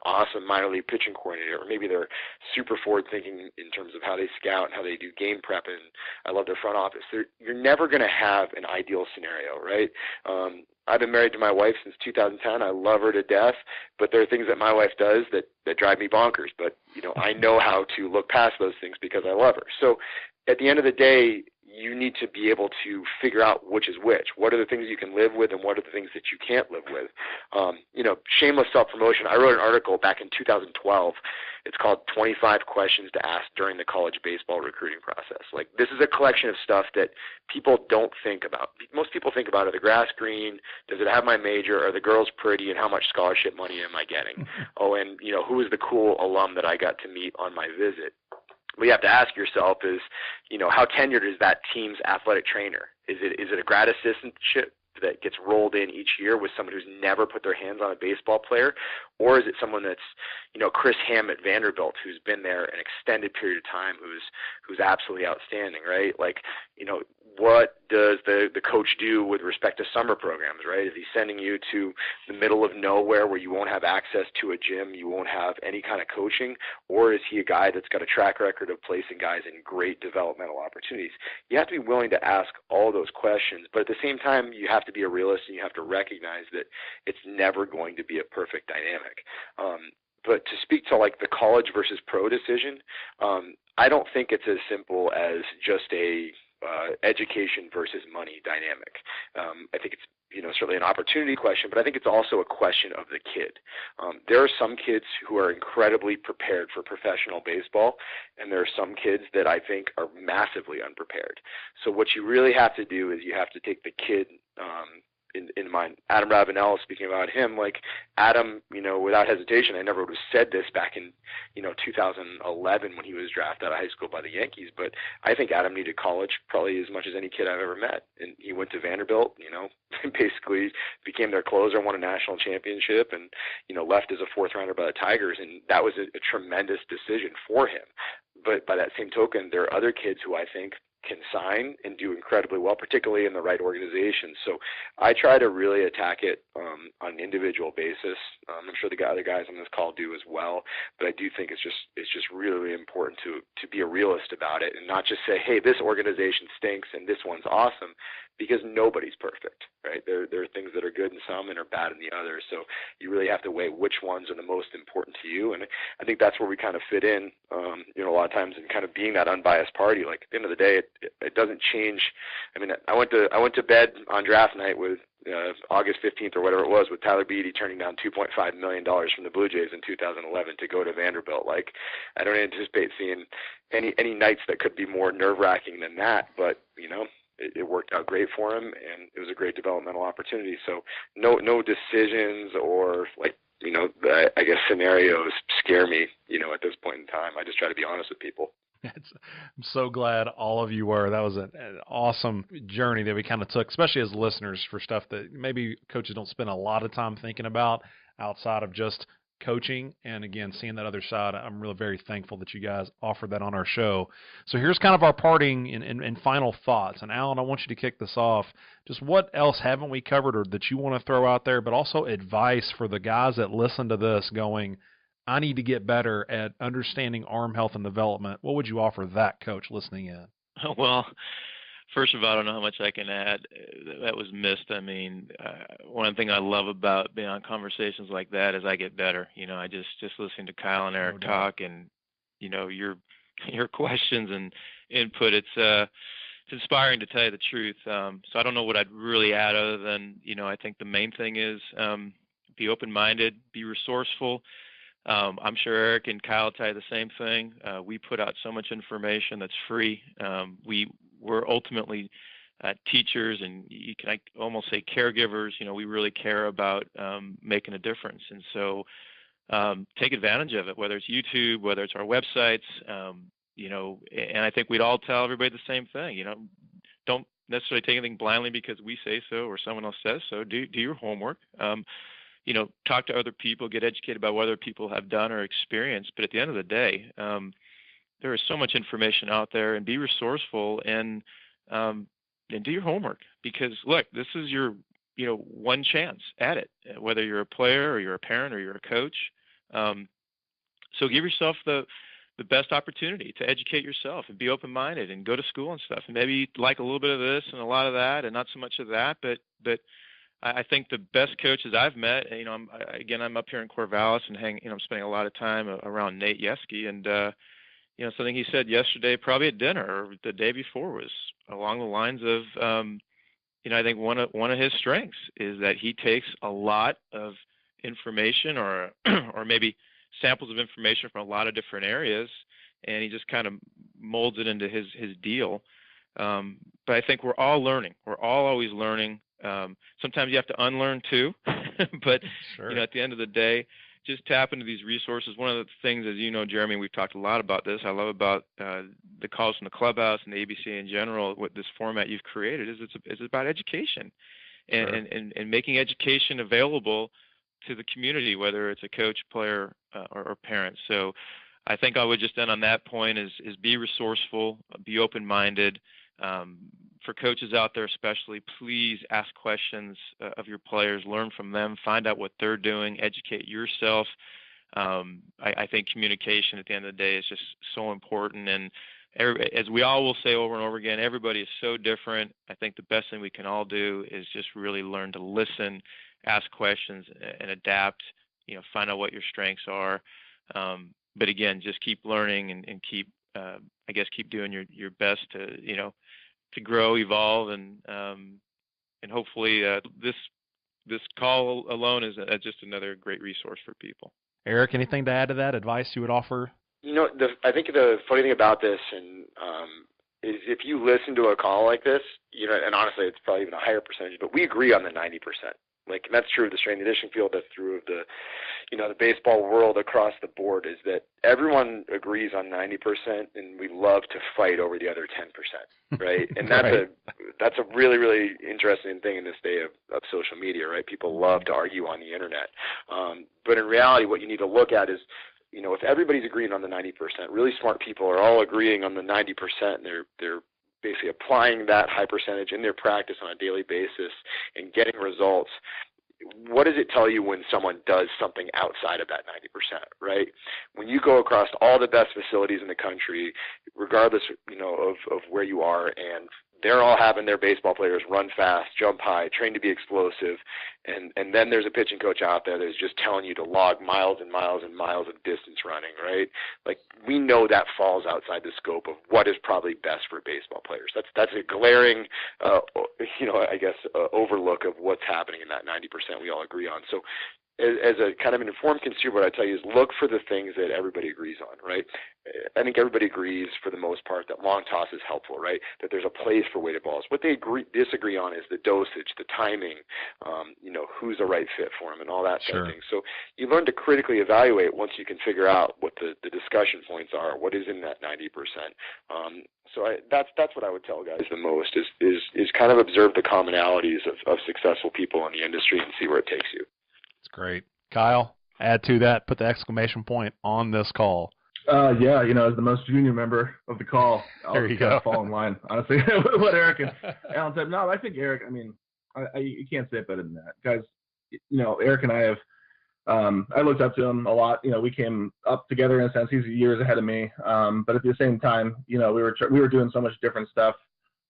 awesome minor league pitching coordinator, or maybe they're super forward thinking in terms of how they scout and how they do game prep, and I love their front office. You're never going to have an ideal scenario, right? I've been married to my wife since 2010. I love her to death, but there are things that my wife does that drive me bonkers. But, I know how to look past those things because I love her. So at the end of the day, you need to be able to figure out which is which. What are the things you can live with, and what are the things that you can't live with? Shameless self-promotion. I wrote an article back in 2012. It's called 25 Questions to Ask During the College Baseball Recruiting Process. This is a collection of stuff that people don't think about. Most people think about, are the grass green? Does it have my major? Are the girls pretty? And how much scholarship money am I getting? Oh, and, who is the cool alum that I got to meet on my visit? What you have to ask yourself is, how tenured is that team's athletic trainer? Is it a grad assistantship that gets rolled in each year with someone who's never put their hands on a baseball player? Or is it someone that's, Chris Hamm at Vanderbilt, who's been there an extended period of time, who's absolutely outstanding, right? What does the coach do with respect to summer programs, right? Is he sending you to the middle of nowhere where you won't have access to a gym, you won't have any kind of coaching? Or is he a guy that's got a track record of placing guys in great developmental opportunities? You have to be willing to ask all those questions, but at the same time, you have to be a realist, and you have to recognize that it's never going to be a perfect dynamic. But to speak to like the college versus pro decision, I don't think it's as simple as just a education versus money dynamic. I think it's certainly an opportunity question, but I think it's also a question of the kid. There are some kids who are incredibly prepared for professional baseball, and there are some kids that I think are massively unprepared. So what you really have to do is you have to take the kid in mind. Adam Ravenel, speaking about him, like Adam, without hesitation, I never would have said this back in 2011 when he was drafted out of high school by the Yankees, but I think Adam needed college probably as much as any kid I've ever met. And he went to Vanderbilt, basically became their closer, won a national championship, and left as a fourth rounder by the Tigers, and that was a tremendous decision for him. But by that same token, there are other kids who I think can sign and do incredibly well, particularly in the right organization. So I try to really attack it on an individual basis. I'm sure the other guys on this call do as well, but I do think it's just really important to be a realist about it and not just say, hey, this organization stinks and this one's awesome, because nobody's perfect, right? There are things that are good in some and are bad in the others. So you really have to weigh which ones are the most important to you. And I think that's where we kind of fit in, a lot of times in kind of being that unbiased party. Like at the end of the day, it doesn't change. I mean, I went to bed on draft night with August 15th or whatever it was, with Tyler Beatty turning down $2.5 million from the Blue Jays in 2011 to go to Vanderbilt. Like, I don't anticipate seeing any nights that could be more nerve-wracking than that, but it worked out great for him, and it was a great developmental opportunity. So no decisions or I guess scenarios scare me, at this point in time. I just try to be honest with people. I'm so glad all of you were. That was an awesome journey that we kind of took, especially as listeners, for stuff that maybe coaches don't spend a lot of time thinking about outside of just coaching. And again, seeing that other side, I'm really very thankful that you guys offered that on our show. So here's kind of our parting and final thoughts. And Alan, I want you to kick this off. Just what else haven't we covered or that you want to throw out there, but also advice for the guys that listen to this going, I need to get better at understanding arm health and development. What would you offer that coach listening in? Well, first of all, I don't know how much I can add. That was missed. I mean, one thing I love about being on conversations like that is I get better. I just listening to Kyle and Eric talk, and your questions and input. It's inspiring, to tell you the truth. So I don't know what I'd really add other than I think the main thing is be open-minded, be resourceful. I'm sure Eric and Kyle tell you the same thing. We put out so much information that's free. We're ultimately teachers, and you can almost say caregivers. We really care about making a difference. And so take advantage of it, whether it's YouTube, whether it's our websites, and I think we'd all tell everybody the same thing. Don't necessarily take anything blindly because we say so or someone else says so. Do your homework. Talk to other people, get educated about what other people have done or experienced. But at the end of the day, there is so much information out there, and be resourceful and do your homework, because look, this is your, one chance at it, whether you're a player or you're a parent or you're a coach. So give yourself the best opportunity to educate yourself and be open-minded and go to school and stuff. And maybe like a little bit of this and a lot of that and not so much of that, but I think the best coaches I've met, I'm up here in Corvallis and I'm spending a lot of time around Nate Yeske, and something he said yesterday, probably at dinner or the day before, was along the lines of, I think one of his strengths is that he takes a lot of information or maybe samples of information from a lot of different areas, and he just kind of molds it into his deal. But I think we're all learning. We're all always learning. Sometimes you have to unlearn too, but sure. At the end of the day, just tap into these resources. One of the things, as you know, Jeremy, we've talked a lot about this, I love about the calls from the Clubhouse and the ABCA in general, what this format you've created is, it's about education and making education available to the community, whether it's a coach, player, or parent. So I think I would just end on that point is be resourceful, be open-minded. For coaches out there especially, please ask questions of your players, learn from them, find out what they're doing, educate yourself. I think communication at the end of the day is just so important. And as we all will say over and over again, everybody is so different. I think the best thing we can all do is just really learn to listen, ask questions, and adapt find out what your strengths are. But again, just keep learning and keep, keep doing your best to grow, evolve, and hopefully this call alone is just another great resource for people. Eric, anything to add to that? Advice you would offer? I think the funny thing about this is if you listen to a call like this, and honestly, it's probably even a higher percentage, but we agree on the 90%. And that's true of the strength and conditioning field. That's true of the baseball world across the board, is that everyone agrees on 90%, and we love to fight over the other 10%, right? And that's a really, really interesting thing in this day of social media, right? People love to argue on the internet. But in reality, what you need to look at is, if everybody's agreeing on the 90%, really smart people are all agreeing on the 90%, and they're basically applying that high percentage in their practice on a daily basis and getting results. What does it tell you when someone does something outside of that 90%, right? When you go across all the best facilities in the country, regardless, of where you are, and they're all having their baseball players run fast, jump high, train to be explosive, and then there's a pitching coach out there that's just telling you to log miles and miles and miles of distance running, right? We know that falls outside the scope of what is probably best for baseball players. That's a glaring, overlook of what's happening in that 90% we all agree on. So as a kind of an informed consumer, what I tell you is look for the things that everybody agrees on, right? I think everybody agrees for the most part that long toss is helpful, right? That there's a place for weighted balls. What they disagree on is the dosage, the timing, who's the right fit for them, and all that sort of thing. So you learn to critically evaluate once you can figure out what the discussion points are, what is in that 90%. That's what I would tell guys the most is kind of observe the commonalities of successful people in the industry and see where it takes you. That's great. Kyle, add to that, put the exclamation point on this call. As the most junior member of the call, I'll just kind of fall in line, honestly, what Eric and Alan said. No, I think Eric, you can't say it better than that. Guys, Eric and I have, I looked up to him a lot. We came up together in a sense. He's years ahead of me. But at the same time, we were doing so much different stuff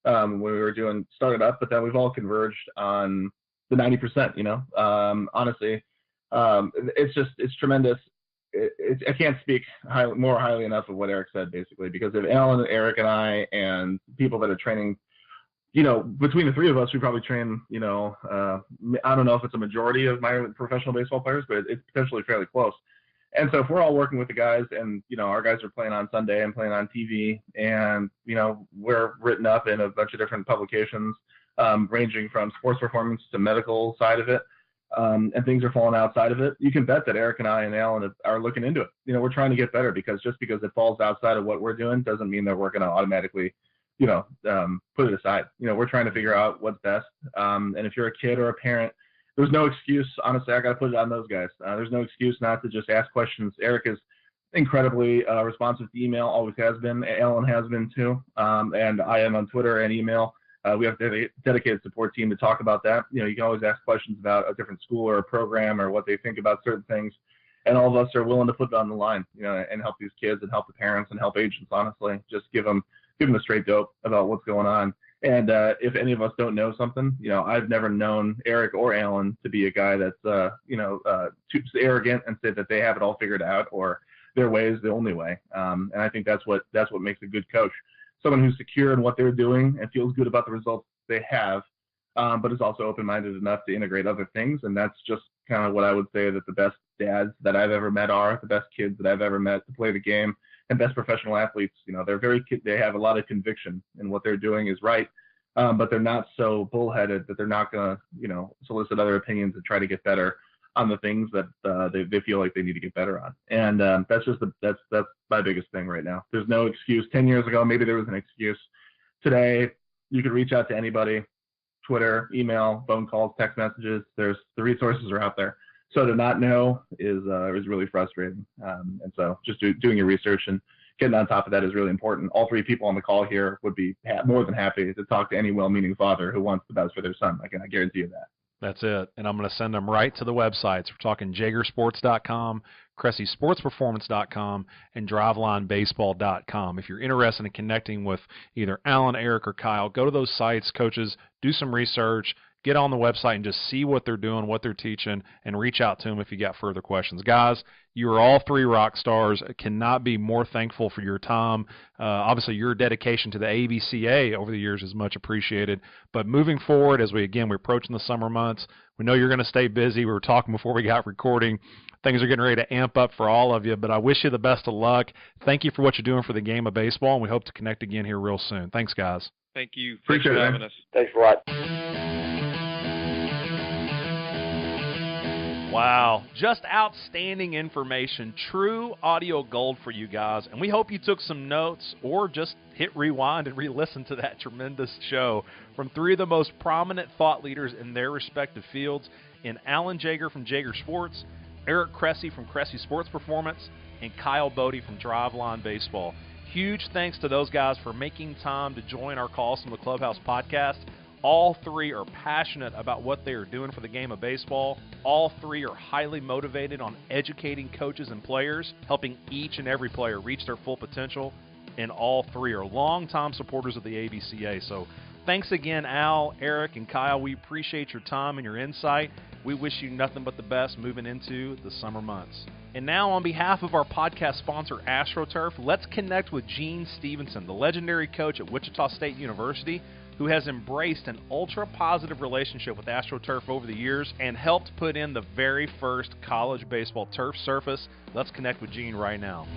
when we were started up, but then we've all converged on the 90%, honestly. It's tremendous. I can't speak more highly enough of what Eric said, basically, because if Alan, Eric, and I, and people that are training, between the three of us, we probably train, I don't know if it's a majority of my professional baseball players, but it's potentially fairly close. And so if we're all working with the guys and, our guys are playing on Sunday and playing on TV and, we're written up in a bunch of different publications, ranging from sports performance to medical side of it, and things are falling outside of it, you can bet that Eric and I and Alan are looking into it. We're trying to get better, because just because it falls outside of what we're doing doesn't mean that we're going to automatically, put it aside. We're trying to figure out what's best. And if you're a kid or a parent, there's no excuse. Honestly, I got to put it on those guys. There's no excuse not to just ask questions. Eric is incredibly responsive to email, always has been. Alan has been too. And I am on Twitter and email. We have a dedicated support team to talk about that. You can always ask questions about a different school or a program or what they think about certain things. And all of us are willing to put it on the line, and help these kids and help the parents and help agents, honestly. Just give them the straight dope about what's going on. And if any of us don't know something, I've never known Eric or Alan to be a guy that's, too arrogant and say that they have it all figured out or their way is the only way. And I think that's what makes a good coach. Someone who's secure in what they're doing and feels good about the results they have, but is also open-minded enough to integrate other things. And that's just kind of what I would say that the best dads that I've ever met are, the best kids that I've ever met to play the game, and best professional athletes. They have a lot of conviction in what they're doing is right, but they're not so bullheaded that they're not going to, solicit other opinions and try to get better on the things that they feel like they need to get better on. And that's my biggest thing right now. There's no excuse. 10 years ago, maybe there was an excuse. Today, you could reach out to anybody, Twitter, email, phone calls, text messages. The resources are out there. So to not know is really frustrating. And so just doing your research and getting on top of that is really important. All three people on the call here would be more than happy to talk to any well-meaning father who wants the best for their son. I guarantee you that. That's it. And I'm going to send them right to the websites. We're talking JagerSports.com, CressySportsPerformance.com, and DriveLineBaseball.com. If you're interested in connecting with either Alan, Eric, or Kyle, go to those sites, coaches, do some research, get on the website and just see what they're doing, what they're teaching, and reach out to them if you got further questions. Guys, you are all three rock stars. I cannot be more thankful for your time. Obviously, your dedication to the ABCA over the years is much appreciated. But moving forward, as we're approaching the summer months, we know you're going to stay busy. We were talking before we got recording. Things are getting ready to amp up for all of you, but I wish you the best of luck. Thank you for what you're doing for the game of baseball, and we hope to connect again here real soon. Thanks, guys. Thank you. Appreciate Thanks for it, having man. us. Thanks a lot. Wow, just outstanding information, true audio gold for you guys, and we hope you took some notes or just hit rewind and re-listen to that tremendous show from three of the most prominent thought leaders in their respective fields, in Alan Jaeger from Jaeger Sports, Eric Cressy from Cressy Sports Performance, and Kyle Bodie from Driveline Baseball. Huge thanks to those guys for making time to join our Calls from the Clubhouse podcast. All three are passionate about what they are doing for the game of baseball. All three are highly motivated on educating coaches and players, helping each and every player reach their full potential. And all three are longtime supporters of the ABCA. So thanks again, Al, Eric, and Kyle. We appreciate your time and your insight. We wish you nothing but the best moving into the summer months. And now, on behalf of our podcast sponsor, AstroTurf, let's connect with Gene Stevenson, the legendary coach at Wichita State University, who has embraced an ultra-positive relationship with AstroTurf over the years and helped put in the very first college baseball turf surface. Let's connect with Gene right now.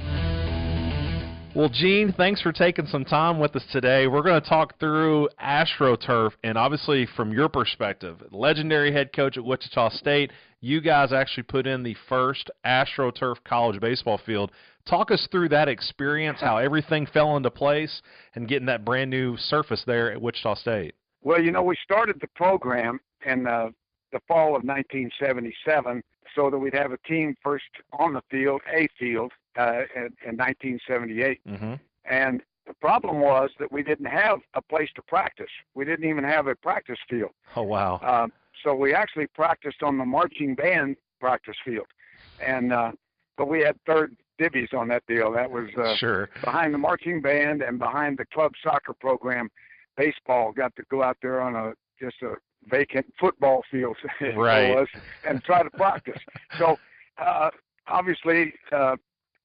Well, Gene, thanks for taking some time with us today. We're going to talk through AstroTurf, and obviously from your perspective, legendary head coach at Wichita State, you guys actually put in the first AstroTurf college baseball field. Talk us through that experience, how everything fell into place, and getting that brand new surface there at Wichita State. Well, we started the program in the fall of 1977 so that we'd have a team first on the field, in 1978. Mm-hmm. And the problem was that we didn't have a place to practice. We didn't even have a practice field. Oh, wow. So we actually practiced on the marching band practice field. And but we had third divvies on that deal. That was sure. Behind the marching band and behind the club soccer program. Baseball got to go out there on just a vacant football field, right, was, and try to practice. So obviously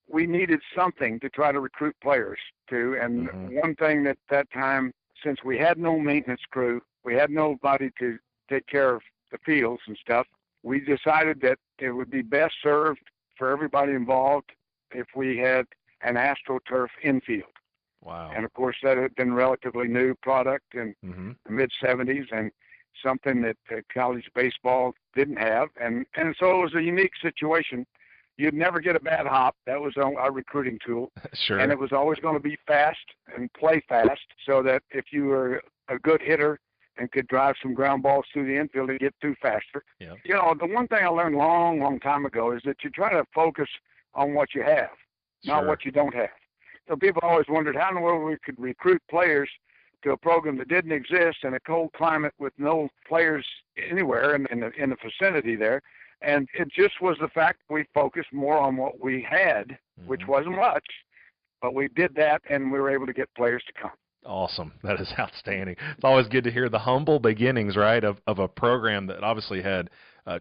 we needed something to try to recruit players to. And one thing at that time, since we had no maintenance crew, we had nobody to take care of the fields and stuff, we decided that it would be best served for everybody involved if we had an AstroTurf infield. Wow. And, of course, that had been a relatively new product in the mid-'70s and something that college baseball didn't have. And so it was a unique situation. You'd never get a bad hop. That was our recruiting tool. Sure. And it was always going to be fast and play fast so that if you were a good hitter and could drive some ground balls through the infield and get through faster. Yep. The one thing I learned long time ago is that you try to focus on what you have, not what you don't have. So people always wondered how in the world we could recruit players to a program that didn't exist in a cold climate with no players anywhere in the vicinity there. And it just was the fact we focused more on what we had, which wasn't much, but we did that and we were able to get players to come. Awesome. That is outstanding. It's always good to hear the humble beginnings, right, of a program that obviously had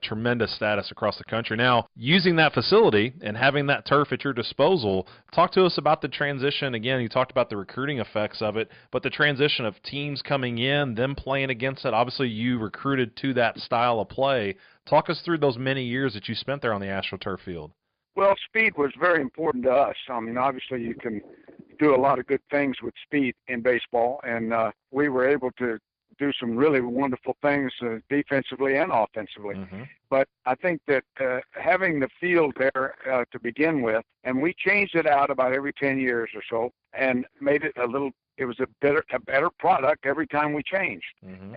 tremendous status across the country. Now, using that facility and having that turf at your disposal, talk to us about the transition. Again, you talked about the recruiting effects of it, but the transition of teams coming in, them playing against it. Obviously, you recruited to that style of play. Talk us through those many years that you spent there on the AstroTurf field. Well, speed was very important to us. I mean, obviously you can do a lot of good things with speed in baseball, and we were able to do some really wonderful things defensively and offensively. But I think that having the field there to begin with, and we changed it out about every 10 years or so and made it it was a better product every time we changed.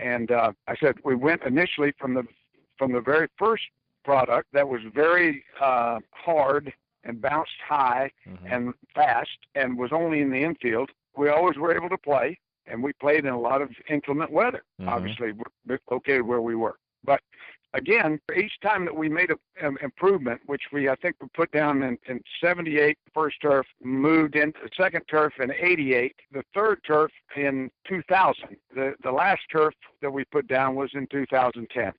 And I said we went initially from the very first product that was very hard and bounced high and fast and was only in the infield. We always were able to play, and we played in a lot of inclement weather, obviously, located where we were. But again, each time that we made an improvement, which I think we put down in 78, first turf, moved into the second turf in 88, the third turf in 2000. The last turf that we put down was in 2010.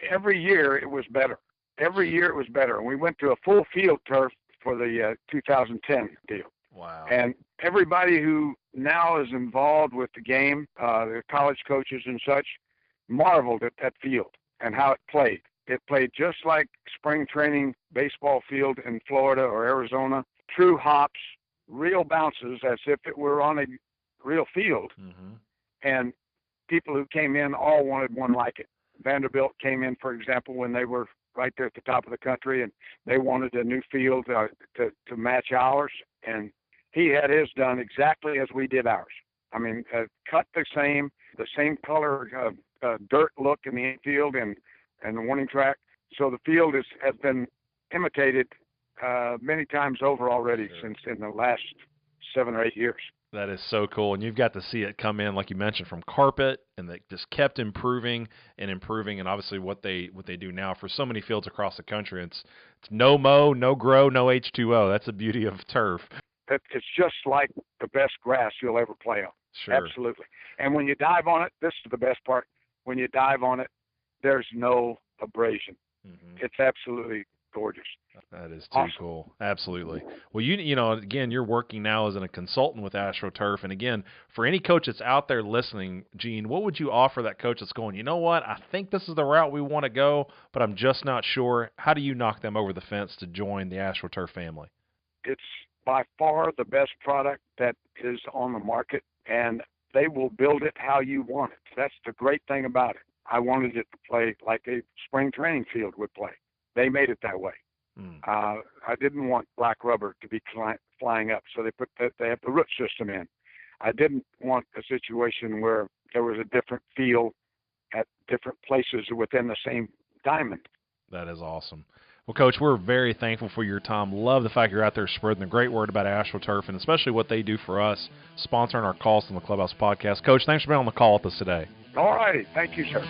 Every year it was better. Every year it was better. And we went to a full field turf for the 2010 deal. Wow. And everybody who now is involved with the game, the college coaches and such, marveled at that field and how it played. It played just like spring training baseball field in Florida or Arizona. True hops, real bounces as if it were on a real field. Mm-hmm. And people who came in all wanted one like it. Vanderbilt came in, for example, when they were right there at the top of the country, and they wanted a new field to match ours. And he had his done exactly as we did ours. I mean, cut the same color dirt look in the infield and the warning track. So the field has been imitated many times over already since in the last 7 or 8 years. That is so cool, and you've got to see it come in, like you mentioned, from carpet, and they just kept improving, and obviously what they do now for so many fields across the country. It's no mow, no grow, no H2O. That's the beauty of turf. It's just like the best grass you'll ever play on. Sure. Absolutely. And when you dive on it, this is the best part. When you dive on it, there's no abrasion. Mm-hmm. It's absolutely gorgeous. That is too cool. Absolutely. Well, you know, again, you're working now as a consultant with AstroTurf, and again, for any coach that's out there listening, Gene, what would you offer that coach that's going, you know what, I think this is the route we want to go, but I'm just not sure? How do you knock them over the fence to join the AstroTurf family? It's by far the best product that is on the market, and they will build it how you want it. That's the great thing about it. I wanted it to play like a spring training field would play. They made it that way. I didn't want black rubber to be flying up, so they have the root system in. I didn't want a situation where there was a different feel at different places within the same diamond. That is awesome. Well, Coach, we're very thankful for your time. Love the fact you're out there spreading the great word about AstroTurf, and especially what they do for us, sponsoring our calls on the Clubhouse podcast. Coach, thanks for being on the call with us today. All righty. Thank you, sir.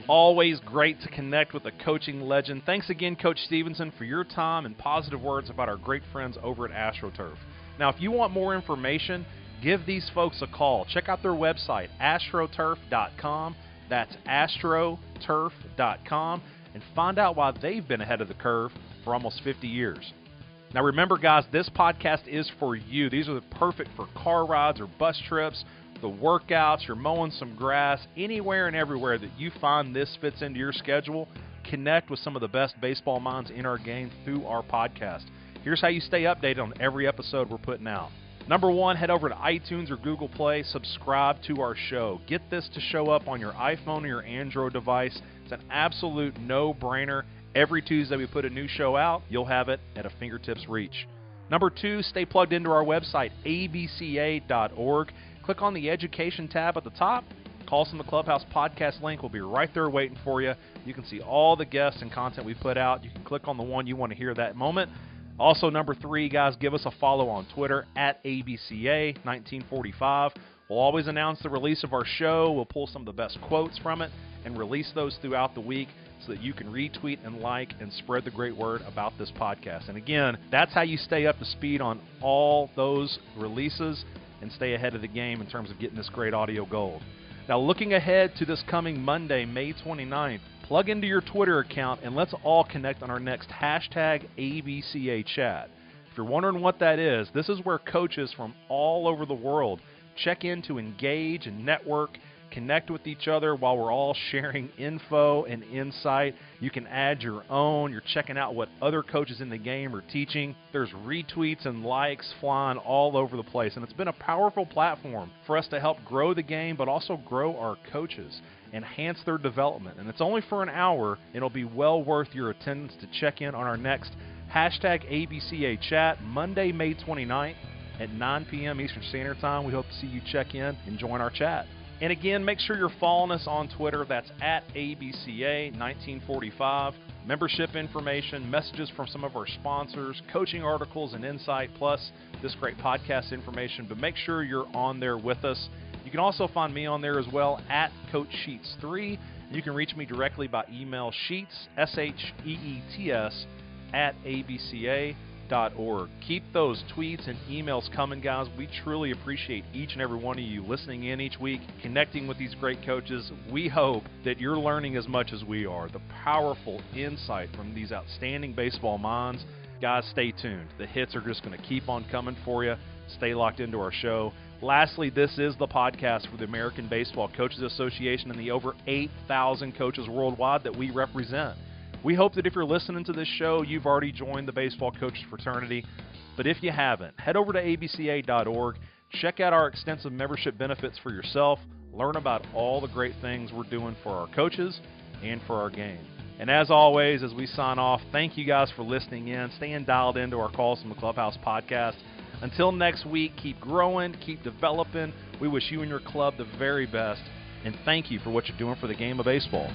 Always great to connect with a coaching legend. Thanks again, Coach Stevenson, for your time and positive words about our great friends over at AstroTurf. Now, if you want more information, give these folks a call. Check out their website, astroturf.com. That's astroturf.com, and find out why they've been ahead of the curve for almost 50 years. Now, remember, guys, this podcast is for you. These are perfect for car rides or bus trips, the workouts, you're mowing some grass, anywhere and everywhere that you find this fits into your schedule. Connect with some of the best baseball minds in our game through our podcast. Here's how you stay updated on every episode we're putting out. Number one, head over to iTunes or Google Play, subscribe to our show. Get this to show up on your iPhone or your Android device. It's an absolute no-brainer. Every Tuesday we put a new show out, you'll have it at a fingertip's reach. Number two, stay plugged into our website, abca.org. Click on the Education tab at the top. Calls from the Clubhouse podcast link will be right there waiting for you. You can see all the guests and content we put out. You can click on the one you want to hear that moment. Also, number three, guys, give us a follow on Twitter at ABCA1945. We'll always announce the release of our show. We'll pull some of the best quotes from it and release those throughout the week so that you can retweet and like and spread the great word about this podcast. And again, that's how you stay up to speed on all those releases and stay ahead of the game in terms of getting this great audio gold. Now, looking ahead to this coming Monday, May 29th, plug into your Twitter account and let's all connect on our next hashtag ABCA chat. If you're wondering what that is, this is where coaches from all over the world check in to engage and network, connect with each other while we're all sharing info and insight. You can add your own. You're checking out what other coaches in the game are teaching. There's retweets and likes flying all over the place, and it's been a powerful platform for us to help grow the game, but also grow our coaches, enhance their development. And it's only for an hour. It'll be well worth your attendance to check in on our next hashtag ABCA chat, Monday, May 29th at 9 p.m. Eastern Standard Time. We hope to see you check in and join our chat. And again, make sure you're following us on Twitter. That's at ABCA1945. Membership information, messages from some of our sponsors, coaching articles and insight, plus this great podcast information. But make sure you're on there with us. You You can also find me on there as well at Coach Sheets 3. You can reach me directly by email sheets, SHEETS, at abca.org. Keep those tweets and emails coming, guys. We truly appreciate each and every one of you listening in each week, connecting with these great coaches. We hope that you're learning as much as we are. The powerful insight from these outstanding baseball minds. Guys, stay tuned. The hits are just going to keep on coming for you. Stay locked into our show. Lastly, this is the podcast for the American Baseball Coaches Association and the over 8,000 coaches worldwide that we represent. We hope that if you're listening to this show, you've already joined the baseball coaches fraternity. But if you haven't, head over to abca.org, check out our extensive membership benefits for yourself, learn about all the great things we're doing for our coaches and for our game. And as always, as we sign off, thank you guys for listening in, staying dialed into our Calls from the Clubhouse podcast. Until next week, keep growing, keep developing. We wish you and your club the very best, and thank you for what you're doing for the game of baseball.